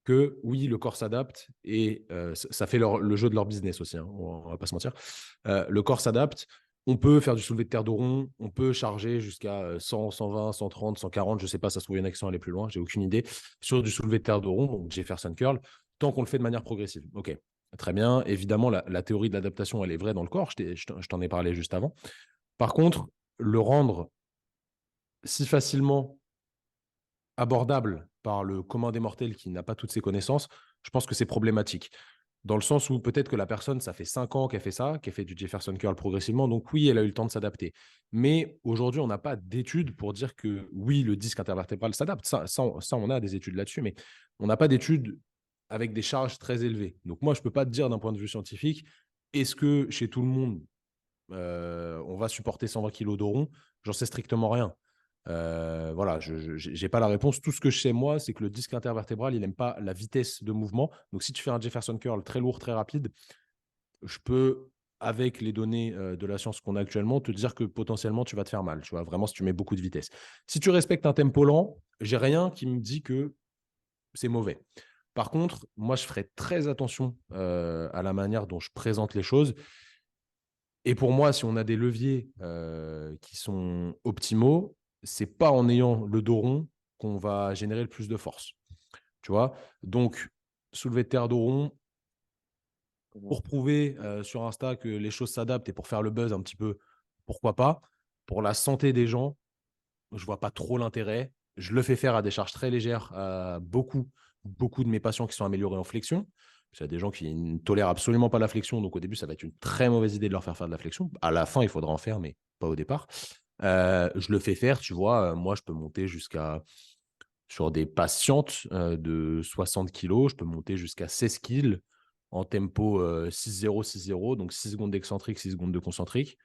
que oui, le corps s'adapte et ça fait le jeu de leur business aussi, hein, on va pas se mentir. Le corps s'adapte, on peut faire du soulevé de terre de rond, on peut charger jusqu'à 100, 120, 130, 140, je sais pas, ça se trouve, il y en a qui sont allés plus loin, j'ai aucune idée, sur du soulevé de terre de rond, donc Jefferson Curl, tant qu'on le fait de manière progressive. Ok, très bien. Évidemment, la théorie de l'adaptation, elle est vraie dans le corps, je t'en ai parlé juste avant. Par contre, le rendre si facilement abordable par le commun des mortels qui n'a pas toutes ces connaissances, je pense que c'est problématique. Dans le sens où peut-être que la personne, ça fait 5 ans qu'elle fait ça, qu'elle fait du Jefferson Curl progressivement, donc oui, elle a eu le temps de s'adapter. Mais aujourd'hui, on n'a pas d'études pour dire que oui, le disque intervertébral s'adapte. Ça, on a des études là-dessus, mais on n'a pas d'études avec des charges très élevées. Donc moi, je ne peux pas te dire d'un point de vue scientifique, est-ce que chez tout le monde, on va supporter 120 kilos de rond? J'en sais strictement rien. Voilà, je n'ai pas la réponse. Tout ce que je sais, moi, c'est que le disque intervertébral, il n'aime pas la vitesse de mouvement. Donc, si tu fais un Jefferson Curl très lourd, très rapide, je peux, avec les données de la science qu'on a actuellement, te dire que potentiellement, tu vas te faire mal. Tu vois, vraiment, si tu mets beaucoup de vitesse. Si tu respectes un tempo lent, j'ai rien qui me dit que c'est mauvais. Par contre, moi, je ferai très attention à la manière dont je présente les choses. Et pour moi, si on a des leviers qui sont optimaux, c'est pas en ayant le dos rond qu'on va générer le plus de force. Tu vois. Donc, soulevé de terre dos rond, Mhm. Pour prouver sur Insta que les choses s'adaptent et pour faire le buzz un petit peu, pourquoi pas. Pour la santé des gens, je ne vois pas trop l'intérêt. Je le fais faire à des charges très légères à beaucoup de mes patients qui sont améliorés en flexion. Il y a des gens qui ne tolèrent absolument pas la flexion. Donc, au début, ça va être une très mauvaise idée de leur faire de la flexion. À la fin, il faudra en faire, mais pas au départ. Je le fais faire, tu vois. Moi, je peux monter jusqu'à, sur des patientes de 60 kilos, je peux monter jusqu'à 16 kills en tempo 6-0, 6-0. Donc, 6 secondes d'excentrique, 6 secondes de concentrique.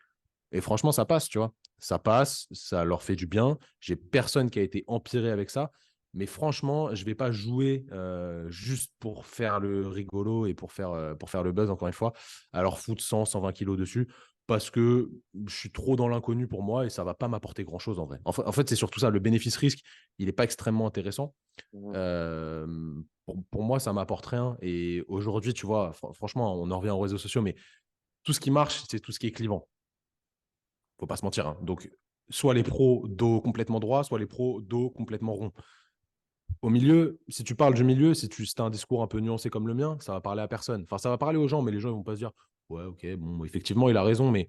Et franchement, ça passe, tu vois. Ça passe, ça leur fait du bien. J'ai personne qui a été empiré avec ça. Mais franchement, je ne vais pas jouer juste pour faire le rigolo et pour faire le buzz, encore une fois, alors foutre 100, 120 kilos dessus, parce que je suis trop dans l'inconnu pour moi et ça ne va pas m'apporter grand-chose en vrai. En fait, c'est surtout ça. Le bénéfice-risque, il n'est pas extrêmement intéressant. Mhm. Euh, pour moi, ça ne m'apporte rien. Et aujourd'hui, tu vois, franchement, on en revient aux réseaux sociaux, mais tout ce qui marche, c'est tout ce qui est clivant. Faut pas se mentir, hein. Donc, soit les pros dos complètement droit, soit les pros dos complètement rond. Au milieu, si tu parles du milieu, si tu as un discours un peu nuancé comme le mien, ça va parler à personne. Enfin, ça va parler aux gens, mais les gens ne vont pas se dire ouais, ok, bon, effectivement, il a raison, mais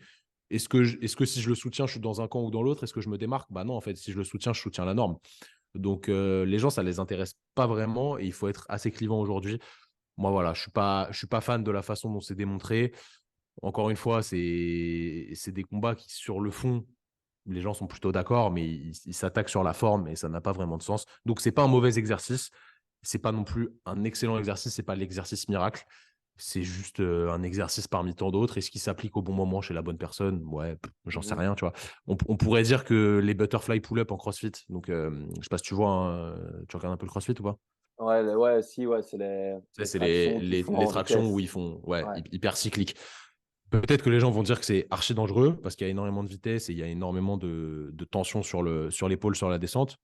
est-ce que si je le soutiens, je suis dans un camp ou dans l'autre? Est-ce que je me démarque? Bah non, en fait, si je le soutiens, je soutiens la norme. Donc, les gens, ça ne les intéresse pas vraiment et il faut être assez clivant aujourd'hui. Moi, voilà, je suis pas fan de la façon dont c'est démontré. Encore une fois, c'est des combats qui, sur le fond, les gens sont plutôt d'accord, mais ils s'attaquent sur la forme et ça n'a pas vraiment de sens. Donc, c'est pas un mauvais exercice. C'est pas non plus un excellent exercice. C'est pas l'exercice miracle. C'est juste un exercice parmi tant d'autres. Est-ce qu'il s'applique au bon moment chez la bonne personne? Ouais, j'en sais Mhm. rien, tu vois. On pourrait dire que les butterfly pull-up en CrossFit. Donc, je sais pas si tu vois, hein, tu regardes un peu le CrossFit ou pas? Ouais, ouais, si, ouais, c'est Ça, les c'est tractions qui font les en tractions où vitesse. ils font ouais, Ouais. hyper cycliques. Peut-être que les gens vont dire que c'est archi dangereux parce qu'il y a énormément de vitesse et il y a énormément de tension sur l'épaule, sur la descente.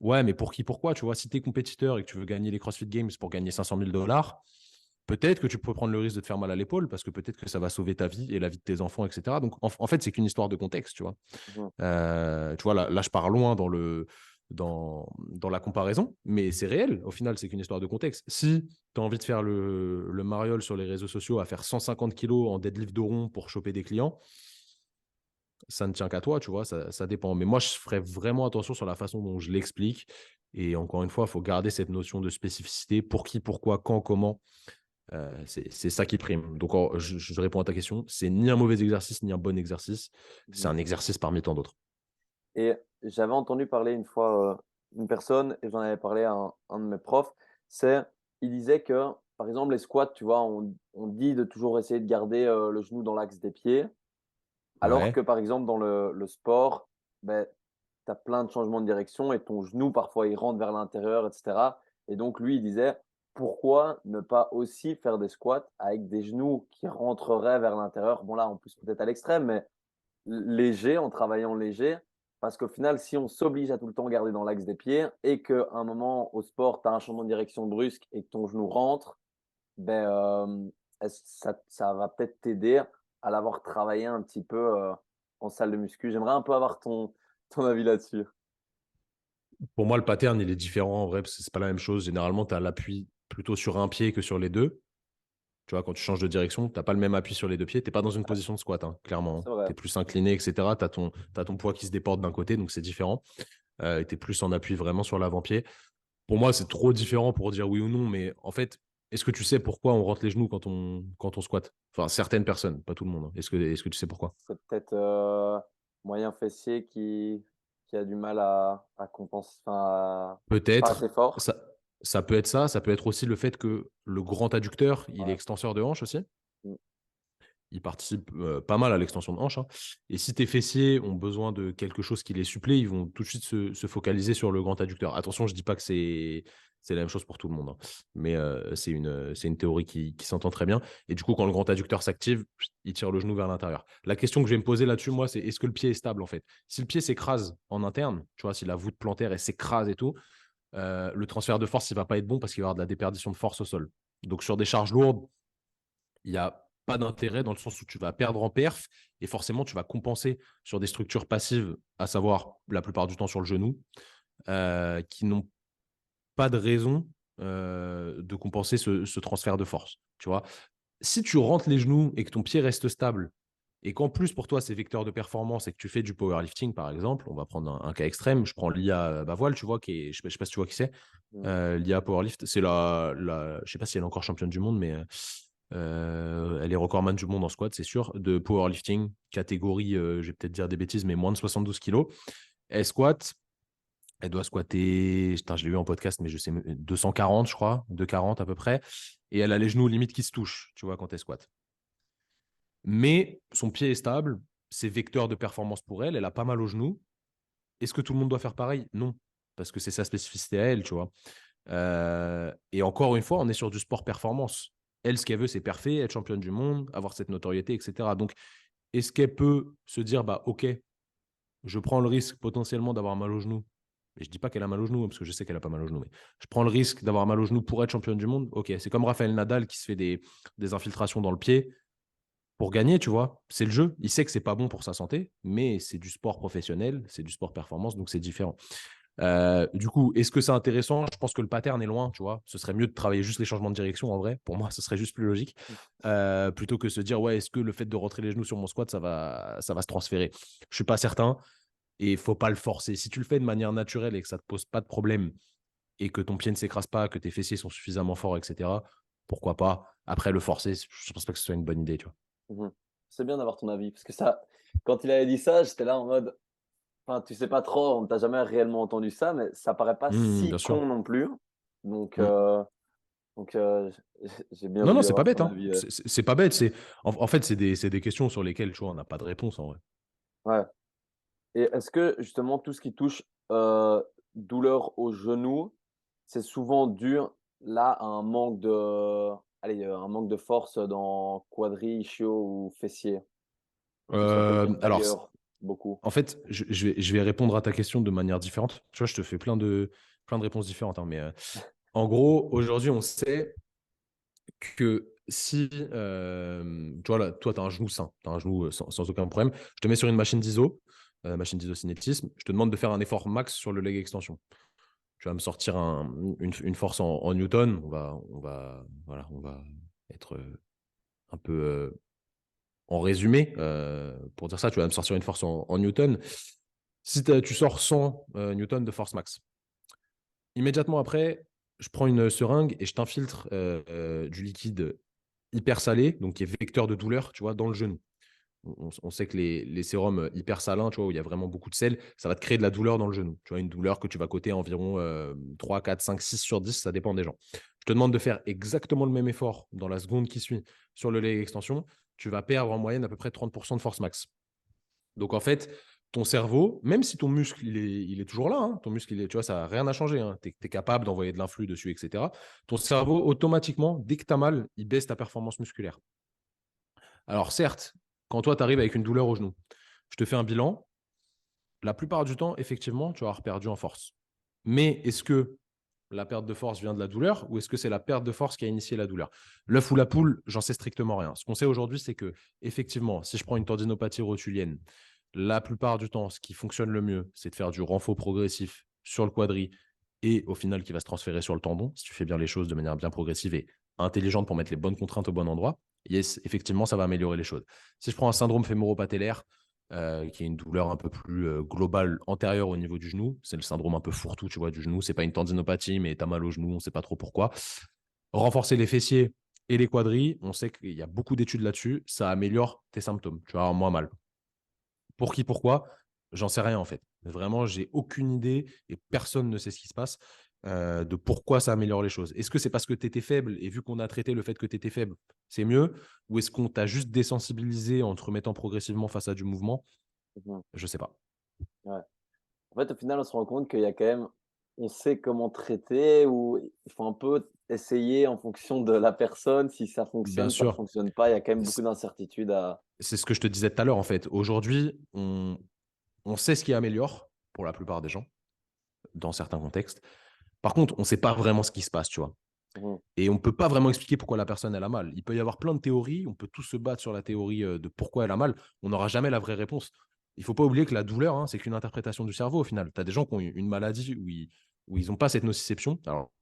Ouais, mais pour qui, pourquoi? Tu vois, si tu es compétiteur et que tu veux gagner les CrossFit Games pour gagner 500 000 dollars, peut-être que tu peux prendre le risque de te faire mal à l'épaule parce que peut-être que ça va sauver ta vie et la vie de tes enfants, etc. Donc, en fait, c'est qu'une histoire de contexte, tu vois. Mhm. Tu vois, là, je pars loin dans la comparaison, mais c'est réel. Au final, c'est qu'une histoire de contexte. Si tu as envie de faire le mariole sur les réseaux sociaux à faire 150 kilos en deadlift de rond pour choper des clients, ça ne tient qu'à toi, tu vois, ça dépend. Mais moi, je ferais vraiment attention sur la façon dont je l'explique. Et encore une fois, il faut garder cette notion de spécificité. Pour qui, pourquoi, quand, comment. C'est ça qui prime. Donc, je réponds à ta question. C'est ni un mauvais exercice, ni un bon exercice. C'est Mhm. un exercice parmi tant d'autres. Et j'avais entendu parler une fois une personne, et j'en avais parlé à un de mes profs, il disait que, par exemple, les squats, tu vois, on dit de toujours essayer de garder le genou dans l'axe des pieds, alors Ouais. que, par exemple, dans le sport, ben, tu as plein de changements de direction et ton genou, parfois, il rentre vers l'intérieur, etc. Et donc, lui, il disait, pourquoi ne pas aussi faire des squats avec des genoux qui rentreraient vers l'intérieur? Bon, là, en plus, peut-être à l'extrême, mais léger, en travaillant léger. Parce qu'au final, si on s'oblige à tout le temps garder dans l'axe des pieds et qu'à un moment au sport, tu as un changement de direction brusque et que ton genou rentre, ben, ça va peut-être t'aider à l'avoir travaillé un petit peu en salle de muscu. J'aimerais un peu avoir ton avis là-dessus. Pour moi, le pattern, il est différent en vrai, parce que c'est pas la même chose. Généralement, tu as l'appui plutôt sur un pied que sur les deux. Tu vois, quand tu changes de direction, tu n'as pas le même appui sur les deux pieds. Tu n'es pas dans une Ouais, position de squat, hein, clairement. c'est Tu vrai. es plus incliné, etc. Tu as, ton poids qui se déporte d'un côté, donc c'est différent. Et tu es plus en appui vraiment sur l'avant-pied. Pour moi, c'est trop différent pour dire oui ou non, mais en fait, est-ce que tu sais pourquoi on rentre les genoux quand on squatte? Enfin, certaines personnes, pas tout le monde, hein. Est-ce que tu sais pourquoi? C'est peut-être moyen fessier qui a du mal à compenser, enfin, pas Peut-être, assez fort. ça peut être ça. Ça peut être aussi le fait que le grand adducteur, il est Ouais. extenseur de hanche aussi. Mm. Il participe pas mal à l'extension de hanche, hein. Et si tes fessiers ont besoin de quelque chose qui les supplée, ils vont tout de suite se focaliser sur le grand adducteur. Attention, je ne dis pas que c'est la même chose pour tout le monde, hein. Mais c'est une théorie qui s'entend très bien. Et du coup, quand le grand adducteur s'active, il tire le genou vers l'intérieur. La question que je vais me poser là-dessus, moi, c'est est-ce que le pied est stable en fait? Si le pied s'écrase en interne, tu vois, si la voûte plantaire elle s'écrase et tout, le transfert de force, il ne va pas être bon parce qu'il va y avoir de la déperdition de force au sol. Donc, sur des charges lourdes, il n'y a pas d'intérêt dans le sens où tu vas perdre en perf et forcément tu vas compenser sur des structures passives, à savoir la plupart du temps sur le genou, qui n'ont pas de raison de compenser ce transfert de force. Tu vois, si tu rentres les genoux et que ton pied reste stable, et qu'en plus pour toi c'est vecteur de performance et que tu fais du powerlifting par exemple, on va prendre un cas extrême, je prends Lia Bavoil, tu vois, je sais pas si tu vois qui c'est, Mm. Lia Powerlift, c'est je sais pas si elle est encore championne du monde, mais elle est recordman du monde en squat, c'est sûr, de powerlifting, catégorie, je vais peut-être dire des bêtises, mais moins de 72 kilos. Elle squatte, elle doit squatter, putain, je l'ai eu en podcast, mais je sais, 240, je crois, 240 à peu près. Et elle a les genoux limite qui se touchent, tu vois, quand elle squatte. Mais son pied est stable, c'est vecteur de performance pour elle, elle a pas mal aux genoux. Est-ce que tout le monde doit faire pareil? Non, parce que c'est sa spécificité à elle, tu vois. Et encore une fois, on est sur du sport performance. Elle, ce qu'elle veut, c'est parfait, être championne du monde, avoir cette notoriété, etc. Donc, est-ce qu'elle peut se dire, bah, ok, je prends le risque potentiellement d'avoir mal au genou. Et je dis pas qu'elle a mal au genou, parce que je sais qu'elle a pas mal au genou, mais je prends le risque d'avoir mal au genou pour être championne du monde. Ok, c'est comme Rafael Nadal qui se fait des infiltrations dans le pied pour gagner, tu vois. C'est le jeu. Il sait que c'est pas bon pour sa santé, mais c'est du sport professionnel, c'est du sport performance, donc c'est différent. Du coup, est-ce que c'est intéressant? Je pense que le pattern est loin, tu vois. Ce serait mieux de travailler juste les changements de direction en vrai. Pour moi, ce serait juste plus logique. Plutôt que se dire, ouais, est-ce que le fait de rentrer les genoux sur mon squat, ça va se transférer? Je suis pas certain et il faut pas le forcer. Si tu le fais de manière naturelle et que ça te pose pas de problème et que ton pied ne s'écrase pas, que tes fessiers sont suffisamment forts, etc., pourquoi pas? Après, le forcer, je pense pas que ce soit une bonne idée, tu vois. Mhm. C'est bien d'avoir ton avis, parce que ça, quand il avait dit ça, j'étais là en mode, enfin, tu sais pas trop, on t'a jamais réellement entendu ça, mais ça paraît pas Bien si sûr. con non plus. Donc, Mmh. j'ai bien Non, non, voulu c'est pas avoir bête, ton hein. avis. C'est pas bête. En fait, c'est des questions sur lesquelles, tu vois, on n'a pas de réponse en vrai. Ouais. Et est-ce que justement tout ce qui touche, douleur au genou, c'est souvent dû là à un manque de un manque de force dans quadri, ischio ou fessier? Ou ça peut venir Alors, d'ailleurs beaucoup? en fait, je vais répondre à ta question de manière différente. Tu vois, je te fais plein de réponses différentes, hein, mais en gros, aujourd'hui, on sait que si, tu vois, là, toi, tu as un genou sain, tu as un genou sans aucun problème, je te mets sur une machine d'ISO, machine d'isocinétisme, je te demande de faire un effort max sur le leg extension. Tu vas me sortir une force en Newton. On va être un peu en résumé. Pour dire ça, tu vas me sortir une force en Newton. Si tu sors 100 Newton de force max, immédiatement après, je prends une seringue et je t'infiltre du liquide hyper salé, donc qui est vecteur de douleur, tu vois, dans le genou. On sait que les sérums hyper salins, tu vois, où il y a vraiment beaucoup de sel, ça va te créer de la douleur dans le genou. Tu vois, une douleur que tu vas coter à environ 3, 4, 5, 6 sur 10, ça dépend des gens. Je te demande de faire exactement le même effort dans la seconde qui suit sur le leg extension. Tu vas perdre en moyenne à peu près 30% de force max. Donc en fait, ton cerveau, même si ton muscle, il est toujours là, hein, ton muscle, tu vois, ça n'a rien à changer. Hein, tu es capable d'envoyer de l'influx dessus, etc. Ton cerveau, automatiquement, dès que tu as mal, il baisse ta performance musculaire. Alors certes, quand toi, tu arrives avec une douleur au genou, je te fais un bilan. La plupart du temps, effectivement, tu vas avoir perdu en force. Mais est-ce que la perte de force vient de la douleur ou est-ce que c'est la perte de force qui a initié la douleur? L'œuf ou la poule, j'en sais strictement rien. Ce qu'on sait aujourd'hui, c'est que, effectivement, si je prends une tendinopathie rotulienne, la plupart du temps, ce qui fonctionne le mieux, c'est de faire du renfort progressif sur le quadri et au final qui va se transférer sur le tendon, si tu fais bien les choses de manière bien progressive et intelligente pour mettre les bonnes contraintes au bon endroit. Yes, effectivement, ça va améliorer les choses. Si je prends un syndrome fémoro-patellaire, qui est une douleur un peu plus globale antérieure au niveau du genou. C'est le syndrome un peu fourre-tout, tu vois, du genou. C'est pas une tendinopathie, mais tu as mal au genou, on ne sait pas trop pourquoi. Renforcer les fessiers et les quadris, on sait qu'il y a beaucoup d'études là-dessus, ça améliore tes symptômes. Tu vas avoir moins mal. Pour qui, pourquoi? J'en sais rien en fait. Vraiment, j'ai aucune idée et personne ne sait ce qui se passe de pourquoi ça améliore les choses. Est-ce que c'est parce que tu étais faible et vu qu'on a traité le fait que tu étais faible, c'est mieux? Ou est-ce qu'on t'a juste désensibilisé en te remettant progressivement face à du mouvement? Mmh. Je sais pas. Ouais. En fait, au final, on se rend compte qu'il y a quand même on sait comment traiter ou il faut un peu essayer en fonction de la personne, si Bien ça sûr. fonctionne pas, il y a quand même beaucoup C- d'incertitudes à C'est ce que je te disais tout à l'heure, en fait. Aujourd'hui, on sait ce qui améliore pour la plupart des gens, dans certains contextes. Par contre, on ne sait pas vraiment ce qui se passe, tu vois. mmh, Et on ne peut pas vraiment expliquer pourquoi la personne, elle a mal. Il peut y avoir plein de théories, on peut tous se battre sur la théorie de pourquoi elle a mal. On n'aura jamais la vraie réponse. Il ne faut pas oublier que la douleur, hein, c'est qu'une interprétation du cerveau au final. Tu as des gens qui ont une maladie où ils n'ont pas cette nociception. Alors,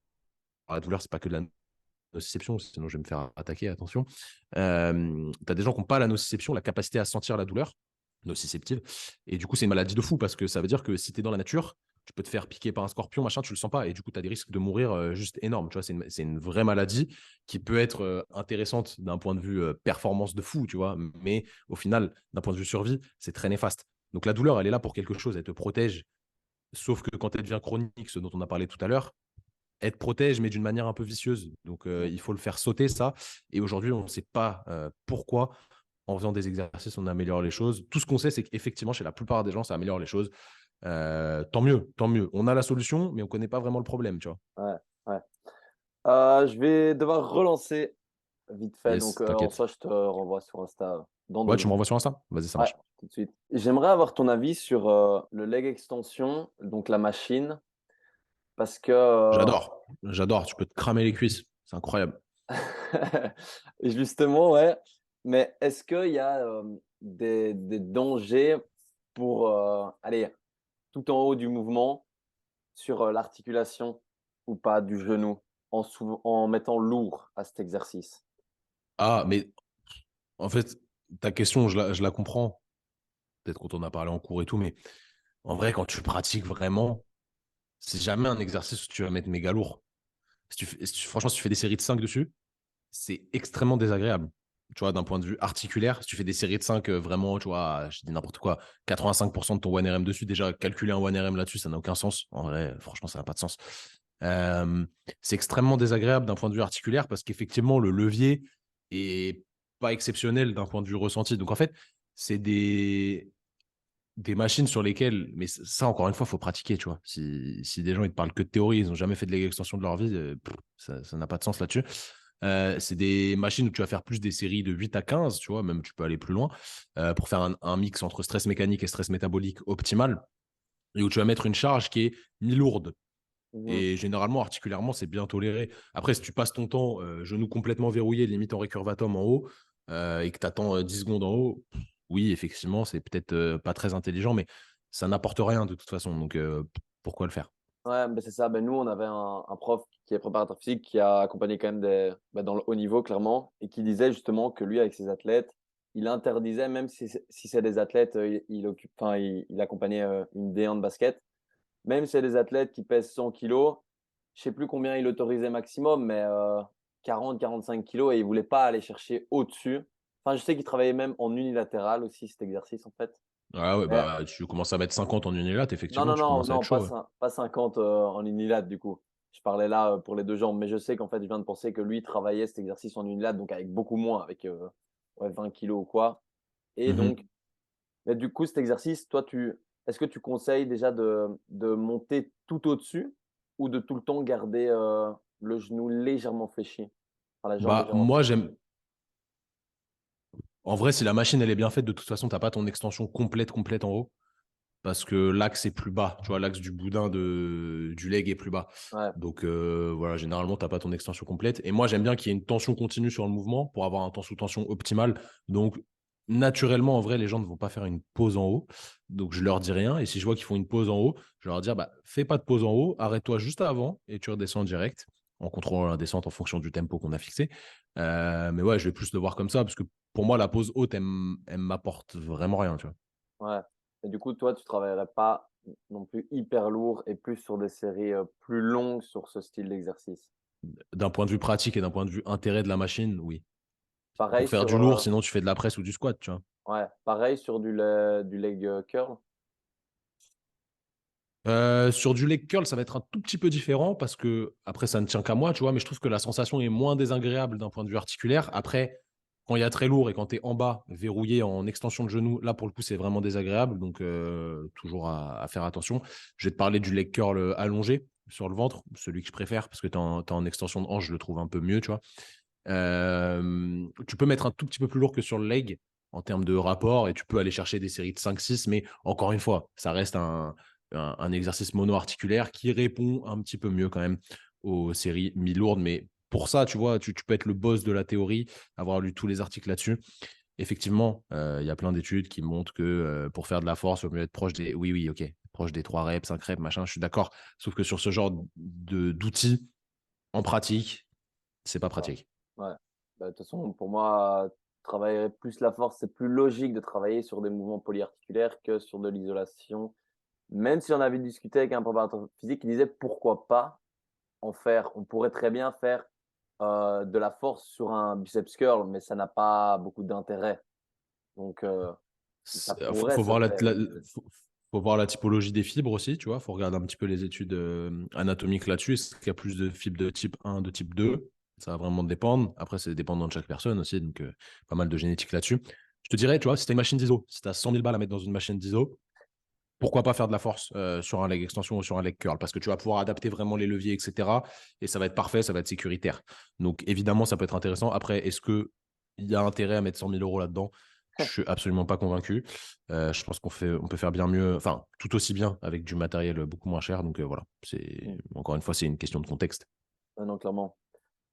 la douleur, c'est pas que de la nociception, sinon je vais me faire attaquer, attention. Tu as des gens qui n'ont pas la nociception, la capacité à sentir la douleur, nociceptive. Et du coup, c'est une maladie de fou parce que ça veut dire que si tu es dans la nature, tu peux te faire piquer par un scorpion, machin, tu le sens pas. Et du coup, tu as des risques de mourir juste énormes. Tu vois, c'est une vraie maladie qui peut être intéressante d'un point de vue performance de fou, tu vois. Mais au final, d'un point de vue survie, c'est très néfaste. Donc la douleur, elle est là pour quelque chose, elle te protège. Sauf que quand elle devient chronique, ce dont on a parlé tout à l'heure, elle te protège, mais d'une manière un peu vicieuse. Donc il faut le faire sauter, ça. Et aujourd'hui, on ne sait pas pourquoi en faisant des exercices, on améliore les choses. Tout ce qu'on sait, c'est qu'effectivement, chez la plupart des gens, ça améliore les choses. Tant mieux, tant mieux. On a la solution, mais on ne connaît pas vraiment le problème, tu vois. Ouais, ouais. Je vais devoir relancer vite fait, donc Yes, en t'inquiète. soi, je te renvoie sur Insta dans Ouais, 2 tu me minutes. renvoies sur Insta? Vas-y, ça Ouais, marche. tout de suite. J'aimerais avoir ton avis sur, le leg extension, donc la machine, parce que, J'adore. J'adore. Tu peux te cramer les cuisses. C'est incroyable. justement, ouais, mais est-ce qu'il y a, des dangers pour, aller tout en haut du mouvement sur, l'articulation ou pas du genou, en mettant lourd à cet exercice? Ah, mais en fait, ta question, je la comprends. Peut-être quand on a parlé en cours et tout, mais en vrai, quand tu pratiques vraiment, c'est jamais un exercice où tu vas mettre méga lourd. Franchement, si tu fais des séries de 5 dessus, c'est extrêmement désagréable. Tu vois, d'un point de vue articulaire, si tu fais des séries de 5 vraiment, tu vois, je dis n'importe quoi, 85% de ton 1RM dessus, déjà, calculer un 1RM là-dessus, ça n'a aucun sens. En vrai, franchement, ça n'a pas de sens. Euh, c'est extrêmement désagréable d'un point de vue articulaire parce qu'effectivement, le levier est pas exceptionnel d'un point de vue ressenti. Donc, en fait, c'est des machines sur lesquelles, mais ça, encore une fois, il faut pratiquer, tu vois. Si des gens, ils te parlent que de théorie, ils n'ont jamais fait de leg extension de leur vie, ça n'a pas de sens là-dessus. C'est des machines où tu vas faire plus des séries de 8 à 15, tu vois, même tu peux aller plus loin, pour faire un mix entre stress mécanique et stress métabolique optimal, et où tu vas mettre une charge qui est mi-lourde. Mmh. Et généralement, articulairement, c'est bien toléré. Après, si tu passes ton temps genou complètement verrouillé, limite en récurvatum en haut, et que tu attends 10 secondes en haut, oui, effectivement, c'est peut-être pas très intelligent, mais ça n'apporte rien de toute façon. Donc, pourquoi le faire? Ouais, c'est ça. Nous, on avait un prof qui est préparateur physique, qui a accompagné quand même dans le haut niveau, clairement, et qui disait justement que lui, avec ses athlètes, il interdisait, même si c'est des athlètes, il accompagnait une D1 de basket, même si c'est des athlètes qui pèsent 100 kilos, je sais plus combien il autorisait maximum, mais 40-45 kilos, et il voulait pas aller chercher au-dessus. Enfin, je sais qu'il travaillait même en unilatéral aussi, cet exercice, en fait. Ah ouais, Mais bah, tu commences à mettre 50 en unilat, non, effectivement, non, tu non, commences à être non, chaud. Ouais. pas 50, en unilat du coup. Je parlais là, pour les 2 jambes, mais je sais qu'en fait, je viens de penser que lui travaillait cet exercice en unilat, donc avec beaucoup moins, avec, ouais, 20 kilos ou quoi, et donc Mhm. mais du coup, cet exercice, toi, est-ce que tu conseilles déjà de monter tout au-dessus ou de tout le temps garder, le genou légèrement fléchi? Enfin, la jambe Bah, légèrement moi, fléchie? j'aime. En vrai, si la machine, elle est bien faite, de toute façon, tu n'as pas ton extension complète en haut. Parce que l'axe est plus bas. Tu vois, l'axe du boudin du leg est plus bas. Ouais. Donc voilà, généralement, tu n'as pas ton extension complète. Et moi, j'aime bien qu'il y ait une tension continue sur le mouvement pour avoir un temps sous tension optimal. Donc, naturellement, en vrai, les gens ne vont pas faire une pause en haut. Donc, je leur dis rien. Et si je vois qu'ils font une pause en haut, je leur dis, bah, fais pas de pause en haut, arrête-toi juste avant et tu redescends direct en contrôlant la descente en fonction du tempo qu'on a fixé. Mais ouais, je vais plus le voir comme ça parce que pour moi, la pause haute, elle m'apporte vraiment rien, tu vois. Ouais, et du coup, toi, tu travaillerais pas non plus hyper lourd et plus sur des séries, plus longues sur ce style d'exercice? D'un point de vue pratique et d'un point de vue intérêt de la machine, oui. Pareil Pour faire sur, du lourd, sinon tu fais de la presse ou du squat, tu vois. ouais, pareil sur du leg, curl? Sur du leg curl, ça va être un tout petit peu différent parce que, après, ça ne tient qu'à moi, tu vois, mais je trouve que la sensation est moins désagréable d'un point de vue articulaire. Après, quand il y a très lourd et quand tu es en bas, verrouillé en extension de genou, là, pour le coup, c'est vraiment désagréable. Donc, toujours à faire attention. Je vais te parler du leg curl allongé sur le ventre, celui que je préfère parce que tu es, en extension de hanche, je le trouve un peu mieux, tu vois. Tu peux mettre un tout petit peu plus lourd que sur le leg en termes de rapport et tu peux aller chercher des séries de 5-6, mais encore une fois, ça reste un exercice mono-articulaire qui répond un petit peu mieux quand même aux séries mi-lourdes. Mais pour ça, tu vois, tu peux être le boss de la théorie, avoir lu tous les articles là-dessus. Effectivement, il y a plein d'études qui montrent que pour faire de la force, il vaut mieux être proche des. Oui, oui, ok. Proche des 3 reps, 5 reps, machin, je suis d'accord. Sauf que sur ce genre d'outils, en pratique, c'est pas Ouais. pratique. Ouais. Bah, de toute façon, pour moi, travailler plus la force, c'est plus logique de travailler sur des mouvements polyarticulaires que sur de l'isolation. Même si on avait discuté avec un préparateur physique qui disait: «Pourquoi pas en faire?» On pourrait très bien faire, de la force sur un biceps curl, mais ça n'a pas beaucoup d'intérêt. Donc ça Faut, pourrait se faire, mais faut voir la typologie des fibres aussi, tu vois. Faut regarder un petit peu les études anatomiques là-dessus. Est-ce qu'il y a plus de fibres de type 1, de type 2? Ça va vraiment dépendre. Après, c'est dépendant de chaque personne aussi, donc pas mal de génétique là-dessus. Je te dirais, tu vois, si tu as une machine d'ISO, si tu as 100 000 balles à mettre dans une machine d'ISO, pourquoi pas faire de la force sur un leg extension ou sur un leg curl? Parce que tu vas pouvoir adapter vraiment les leviers, etc. Et ça va être parfait, ça va être sécuritaire. Donc, évidemment, ça peut être intéressant. Après, est-ce qu'il y a intérêt à mettre 100 000 euros là-dedans? Je suis absolument pas convaincu. Je pense on peut faire bien mieux, enfin, tout aussi bien avec du matériel beaucoup moins cher. Donc, voilà. mmh, Encore une fois, c'est une question de contexte. ouais, non, clairement.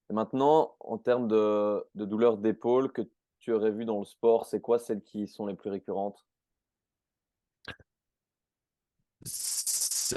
Et maintenant, en termes de douleurs d'épaule que tu aurais vues dans le sport, c'est quoi celles qui sont les plus récurrentes?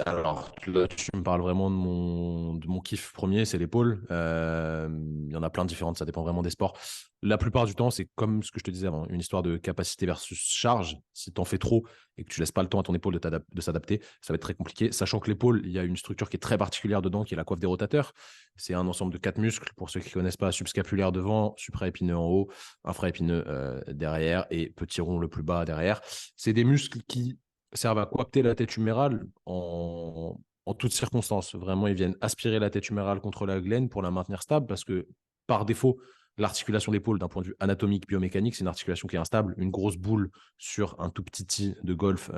Alors, là, tu me parles vraiment de mon kiff premier, c'est l'épaule. Il y en a plein de différentes, ça dépend vraiment des sports. La plupart du temps, c'est comme ce que je te disais avant, une histoire de capacité versus charge. Si tu en fais trop et que tu laisses pas le temps à ton épaule de s'adapter, ça va être très compliqué. Sachant que l'épaule, il y a une structure qui est très particulière dedans, qui est la coiffe des rotateurs. C'est un ensemble de 4 muscles, pour ceux qui ne connaissent pas, subscapulaire devant, supraépineux en haut, infraépineux derrière et petit rond le plus bas derrière. C'est des muscles qui servent à coapter la tête humérale en toutes circonstances. Vraiment, ils viennent aspirer la tête humérale contre la glène pour la maintenir stable parce que, par défaut, l'articulation d'épaule, d'un point de vue anatomique, biomécanique, c'est une articulation qui est instable. Une grosse boule sur un tout petit tee de golf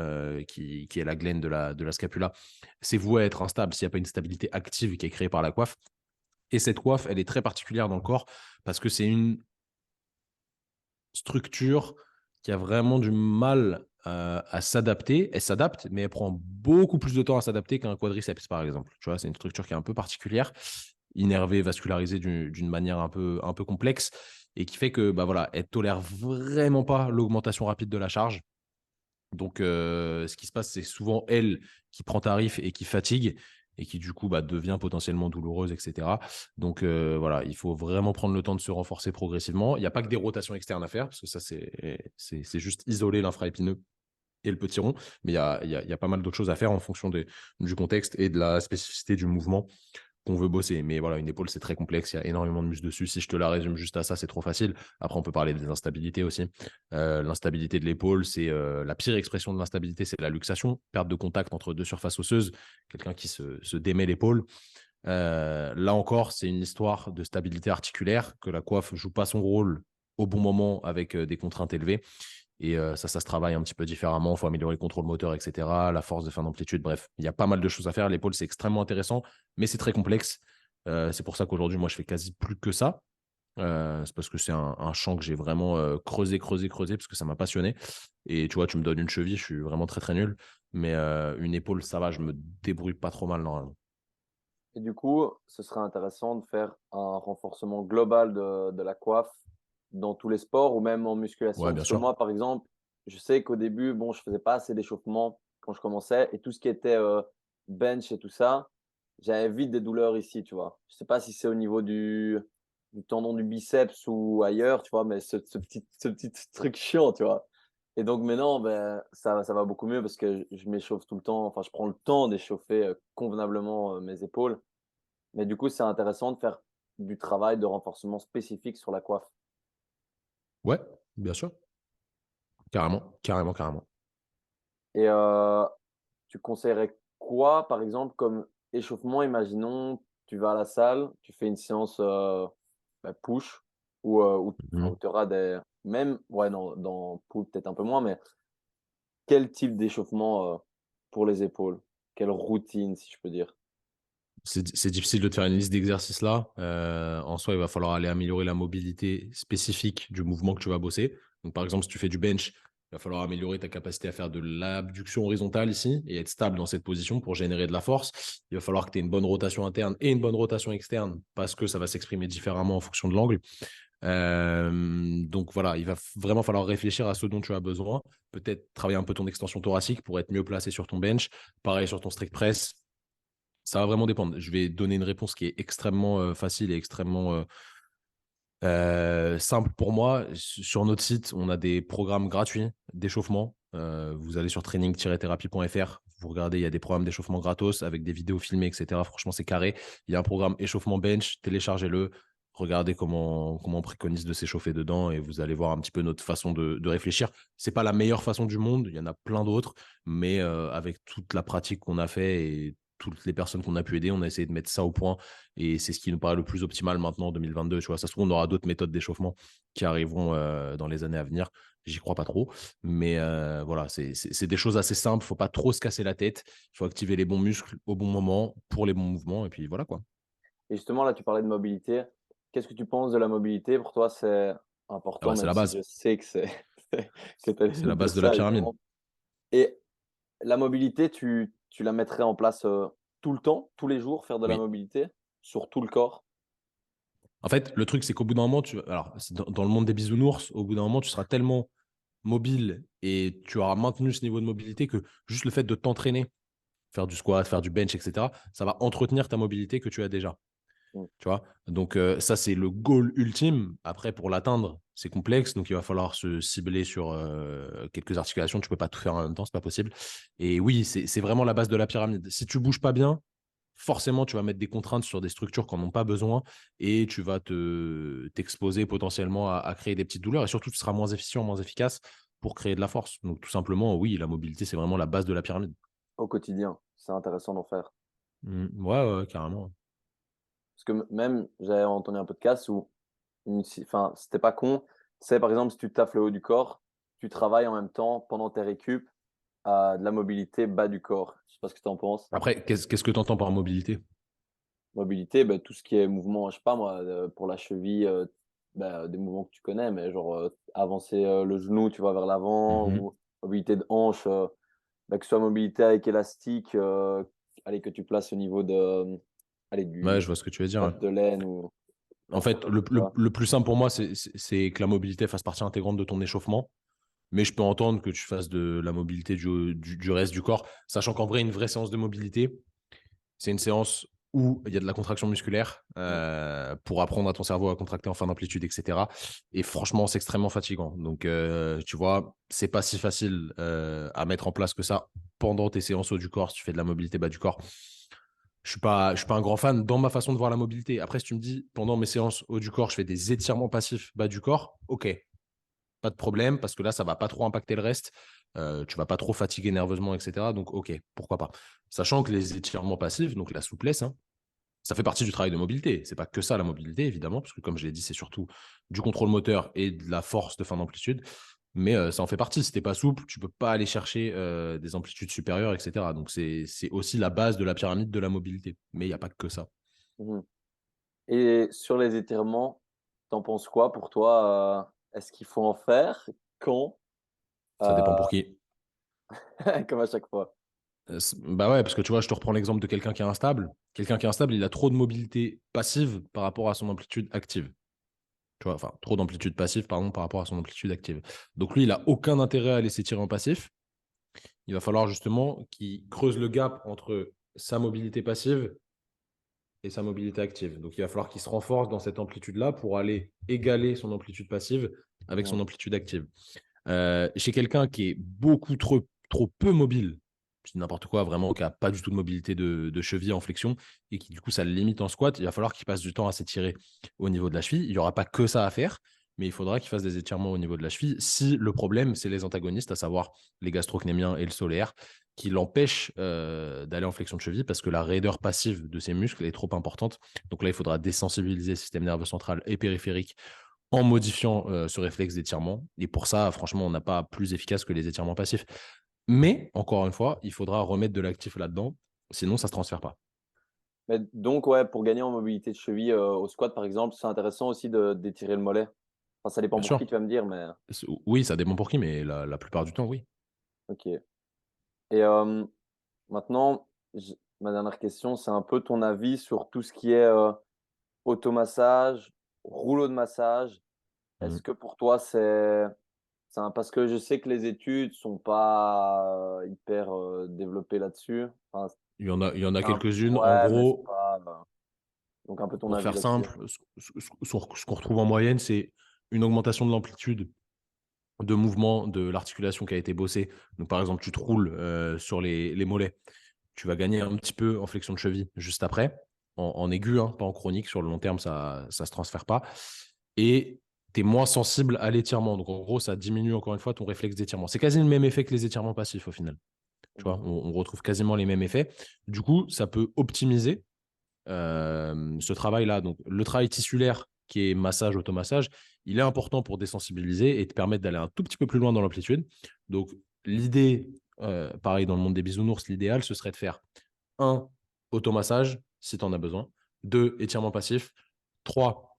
qui est la glène de la scapula, c'est voué à être instable s'il n'y a pas une stabilité active qui est créée par la coiffe. Et cette coiffe, elle est très particulière dans le corps parce que c'est une structure qui a vraiment du mal à s'adapter. Elle s'adapte, mais elle prend beaucoup plus de temps à s'adapter qu'un quadriceps, par exemple. Tu vois, c'est une structure qui est un peu particulière, innervée, vascularisée d'une manière un peu complexe, et qui fait que, bah voilà, elle tolère vraiment pas l'augmentation rapide de la charge. Donc, ce qui se passe, c'est souvent elle qui prend tarif et qui fatigue et qui, du coup, bah, devient potentiellement douloureuse, etc. Donc, voilà, il faut vraiment prendre le temps de se renforcer progressivement. Il n'y a pas que des rotations externes à faire, parce que ça, c'est juste isoler l'infraépineux et le petit rond. Mais il y a pas mal d'autres choses à faire en fonction du contexte et de la spécificité du mouvement qu'on veut bosser. Mais voilà, une épaule, c'est très complexe. Il y a énormément de muscles dessus. Si je te la résume juste à ça, c'est trop facile. Après, on peut parler des instabilités aussi. L'instabilité de l'épaule, c'est la pire expression de l'instabilité, c'est la luxation, perte de contact entre deux surfaces osseuses, quelqu'un qui se démet l'épaule. Là encore, c'est une histoire de stabilité articulaire, que la coiffe joue pas son rôle au bon moment avec des contraintes élevées. Et ça se travaille un petit peu différemment. Il faut améliorer le contrôle moteur, etc. La force de fin d'amplitude. Bref, il y a pas mal de choses à faire. L'épaule, c'est extrêmement intéressant, mais c'est très complexe. C'est pour ça qu'aujourd'hui, moi, je fais quasi plus que ça. C'est parce que c'est un champ que j'ai vraiment creusé, parce que ça m'a passionné. Et tu vois, tu me donnes une cheville, je suis vraiment très, très nul. Mais une épaule, ça va, je me débrouille pas trop mal normalement. Et du coup, ce serait intéressant de faire un renforcement global de la coiffe dans tous les sports ou même en Ouais, musculation. bien Parce que sûr. moi, par exemple, je sais qu'au début, bon, je faisais pas assez d'échauffement quand je commençais et tout ce qui était, bench et tout ça, j'avais vite des douleurs ici, tu vois? Je sais pas si c'est au niveau du tendon du biceps ou ailleurs, tu vois? Mais ce petit truc chiant, tu vois? Et donc maintenant, ben, ça va beaucoup mieux parce que je m'échauffe tout le temps, enfin, je prends le temps d'échauffer, convenablement, mes épaules. Mais du coup, c'est intéressant de faire du travail de renforcement spécifique sur la coiffe. Ouais, bien sûr. Carrément, carrément, carrément. Et tu conseillerais quoi, par exemple, comme échauffement? Imaginons, tu vas à la salle, tu fais une séance, bah, push ou enfin, Mhm. où tu auras des même ouais, non, dans pull peut-être un peu moins, mais quel type d'échauffement, pour les épaules? Quelle routine, si je peux dire? C'est difficile de te faire une liste d'exercices là. En soi, il va falloir aller améliorer la mobilité spécifique du mouvement que tu vas bosser. Donc, par exemple, si tu fais du bench, il va falloir améliorer ta capacité à faire de l'abduction horizontale ici et être stable dans cette position pour générer de la force. Il va falloir que tu aies une bonne rotation interne et une bonne rotation externe parce que ça va s'exprimer différemment en fonction de l'angle. Donc voilà, il va vraiment falloir réfléchir à ce dont tu as besoin. Peut-être travailler un peu ton extension thoracique pour être mieux placé sur ton bench. Pareil sur ton strict press, Ça va vraiment dépendre. Je vais donner une réponse qui est extrêmement facile et extrêmement simple pour moi. Sur notre site, on a des programmes gratuits d'échauffement. Vous allez sur training-thérapie.fr, vous regardez, il y a des programmes d'échauffement gratos avec des vidéos filmées, etc. Franchement, c'est carré. Il y a un programme échauffement bench, téléchargez-le. Regardez comment on préconise de s'échauffer dedans et vous allez voir un petit peu notre façon de réfléchir. C'est pas la meilleure façon du monde, il y en a plein d'autres, mais avec toute la pratique qu'on a fait et toutes les personnes qu'on a pu aider, on a essayé de mettre ça au point et c'est ce qui nous paraît le plus optimal maintenant en 2022. Tu vois, ça se trouve, on aura d'autres méthodes d'échauffement qui arriveront dans les années à venir. J'y crois pas trop. Mais voilà, c'est des choses assez simples. Il ne faut pas trop se casser la tête. Il faut activer les bons muscles au bon moment pour les bons mouvements. Et puis voilà quoi. Et justement, là, tu parlais de mobilité. Qu'est-ce que tu penses de la mobilité? Pour toi, c'est Ah important, bah, c'est même la si base. je sais que que tu allais C'est me la dire base de la ça, pyramide. évidemment. Et la mobilité, tu la mettrais en place, tout le temps, tous les jours, faire de la Oui. mobilité sur tout le corps? En fait, le truc, c'est qu'au bout d'un moment, alors, dans le monde des bisounours, au bout d'un moment, tu seras tellement mobile et tu auras maintenu ce niveau de mobilité que juste le fait de t'entraîner, faire du squat, faire du bench, etc., ça va entretenir ta mobilité que tu as déjà. Mmh. Tu vois? Donc, ça, c'est le goal ultime. Après, pour l'atteindre, c'est complexe. Donc, il va falloir se cibler sur quelques articulations. Tu ne peux pas tout faire en même temps, c'est pas possible. Et oui, c'est vraiment la base de la pyramide. Si tu bouges pas bien, forcément, tu vas mettre des contraintes sur des structures qui n'en ont pas besoin et tu vas t'exposer potentiellement à créer des petites douleurs. Et surtout, tu seras moins efficient, moins efficace pour créer de la force. Donc, tout simplement, oui, la mobilité, c'est vraiment la base de la pyramide. Au quotidien, c'est intéressant d'en faire. Ouais, ouais, ouais, carrément. Parce que même, j'avais entendu un podcast où enfin, c'était pas con. C'est par exemple, si tu taffes le haut du corps, tu travailles en même temps pendant tes récup à de la mobilité bas du corps. Je sais pas ce que tu en penses? Après, qu'est-ce que tu entends par mobilité? Mobilité, bah, tout ce qui est mouvement, je sais pas moi, pour la cheville, bah, des mouvements que tu connais, mais genre, avancer, le genou, tu vois, vers l'avant Mhm. ou mobilité de hanche, bah, que ce soit mobilité avec élastique, allez, que tu places au niveau de, allez, Ouais, du je vois ce que tu veux dire. Ouais. bas de l'aine ou En un truc fait, comme ça. le plus simple pour moi, c'est que la mobilité fasse partie intégrante de ton échauffement. Mais je peux entendre que tu fasses de la mobilité du reste du corps, sachant qu'en vrai, une vraie séance de mobilité, c'est une séance où il y a de la contraction musculaire Mmh. pour apprendre à ton cerveau à contracter en fin d'amplitude, etc. Et franchement, c'est extrêmement fatigant. Donc, tu vois, c'est pas si facile à mettre en place que ça pendant tes séances haut du corps, si tu fais de la mobilité bas du corps. Je suis pas un grand fan dans ma façon de voir la mobilité. Après, si tu me dis, pendant mes séances haut du corps, je fais des étirements passifs bas du corps, ok, pas de problème, parce que là, ça va pas trop impacter le reste. Tu vas pas trop fatiguer nerveusement, etc. Donc, ok, pourquoi pas. Sachant que les étirements passifs, donc la souplesse, hein, ça fait partie du travail de mobilité. C'est pas que ça la mobilité, évidemment, parce que comme je l'ai dit, c'est surtout du contrôle moteur et de la force de fin d'amplitude. Mais ça en fait partie. Si t'es pas souple, tu peux pas aller chercher des amplitudes supérieures, etc. Donc c'est aussi la base de la pyramide de la mobilité. Mais il n'y a pas que ça. Mmh. Et sur les étirements, tu en penses quoi pour toi? Est-ce qu'il faut en faire? Quand? Ça dépend Heu, pour qui. comme à chaque fois. Bah ouais, parce que tu vois, je te reprends l'exemple de quelqu'un qui est instable. Quelqu'un qui est instable, il a trop de mobilité passive par rapport à son amplitude active. Tu vois, enfin, trop d'amplitude passive, pardon, par rapport à son amplitude active. Donc lui, il a aucun intérêt à aller s'étirer en passif. Il va falloir justement qu'il creuse le gap entre sa mobilité passive et sa mobilité active. Donc il va falloir qu'il se renforce dans cette amplitude-là pour aller égaler son amplitude passive avec Mmh. son amplitude active. Chez quelqu'un qui est beaucoup trop peu mobile, c'est n'importe quoi, vraiment, qui n'a pas du tout de mobilité de cheville en flexion et qui, du coup, ça le limite en squat, il va falloir qu'il passe du temps à s'étirer au niveau de la cheville. Il n'y aura pas que ça à faire, mais il faudra qu'il fasse des étirements au niveau de la cheville. Si le problème, c'est les antagonistes, à savoir les gastrocnémiens et le solaire, qui l'empêchent d'aller en flexion de cheville parce que la raideur passive de ses muscles est trop importante. Donc là, il faudra désensibiliser le système nerveux central et périphérique en modifiant ce réflexe d'étirement. Et pour ça, franchement, on n'a pas plus efficace que les étirements passifs. Mais, encore une fois, il faudra remettre de l'actif là-dedans, sinon ça ne se transfère pas. Mais donc ouais, pour gagner en mobilité de cheville, au squat, par exemple, c'est intéressant aussi de d'étirer le mollet? Enfin, ça dépend Bien pour qui, sûr, tu vas me dire, mais oui, ça dépend pour qui, mais la plupart du temps, oui. OK. Et maintenant, ma dernière question, c'est un peu ton avis sur tout ce qui est, automassage, rouleau de massage. Mm. Est-ce que pour toi, c'est un parce que je sais que les études sont pas, hyper, développées là-dessus. Enfin, Il y en a Un- quelques-unes. En Ouais, mais c'est gros, pas. Donc, un peu ton pour avis faire là-dessus. simple, ce qu'on retrouve en moyenne, c'est une augmentation de l'amplitude de mouvement de l'articulation qui a été bossée. Donc, par exemple, tu te roules sur les mollets. Tu vas gagner un petit peu en flexion de cheville juste après, en aigu, hein, pas en chronique. Sur le long terme, ça ne se transfère pas. Et tu es moins sensible à l'étirement. Donc, en gros, ça diminue encore une fois ton réflexe d'étirement. C'est quasi le même effet que les étirements passifs au final. Tu vois, Mhm. on retrouve quasiment les mêmes effets. Du coup, ça peut optimiser ce travail-là. Donc, le travail tissulaire, qui est massage, automassage, il est important pour désensibiliser et te permettre d'aller un tout petit peu plus loin dans l'amplitude. Donc, l'idée, pareil dans le monde des bisounours, l'idéal, ce serait de faire un, automassage, si tu en as besoin. Deux, étirement passif. Trois,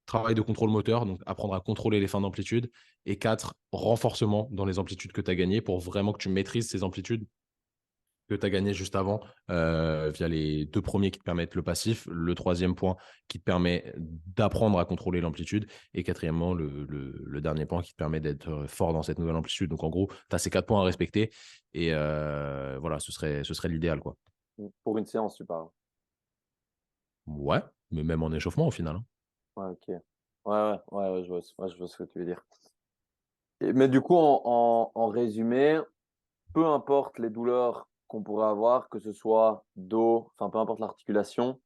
travail de contrôle moteur, donc apprendre à contrôler les fins d'amplitude. Et quatre, renforcement dans les amplitudes que tu as gagnées pour vraiment que tu maîtrises ces amplitudes que tu as gagné juste avant via les deux premiers qui te permettent le passif, le troisième point qui te permet d'apprendre à contrôler l'amplitude et quatrièmement, le dernier point qui te permet d'être fort dans cette nouvelle amplitude. Donc en gros, tu as ces quatre points à respecter et voilà, ce serait l'idéal, quoi. Pour une séance, tu parles. Ouais, mais même en échauffement au final, hein. Ouais, ok. Je vois ce que tu veux dire. Mais du coup, en résumé, peu importe les douleurs qu'on pourrait avoir, que ce soit dos, enfin peu importe l'articulation,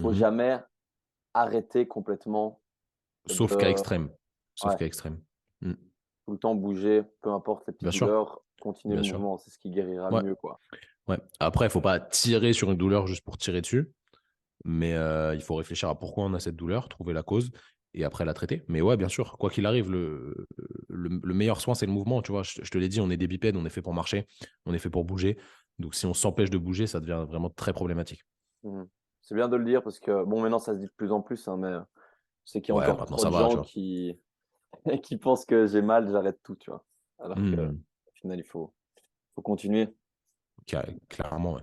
faut Mhm. jamais arrêter complètement Sauf cas de, extrême. Sauf ouais, cas extrême. Mm. tout le temps bouger, peu importe les petites Bien sûr, douleurs, continuer le bien sûr. mouvement, c'est ce qui guérira le Ouais, mieux, quoi. ouais. Après, il faut pas tirer sur une douleur juste pour tirer dessus. Mais il faut réfléchir à pourquoi on a cette douleur, trouver la cause et après la traiter. Mais ouais, bien sûr, quoi qu'il arrive, le meilleur soin, c'est le mouvement. Tu vois, je te l'ai dit, on est des bipèdes, on est fait pour marcher, on est fait pour bouger. Donc si on s'empêche de bouger, ça devient vraiment très problématique. Mhm. C'est bien de le dire parce que, bon, maintenant ça se dit de plus en plus, hein, mais je sais qu'il y a Ouais, encore maintenant trop ça de va, tu gens vois. qui pensent que j'ai mal, j'arrête tout, tu vois. Alors que, Hmm, au final, faut continuer. clairement, ouais.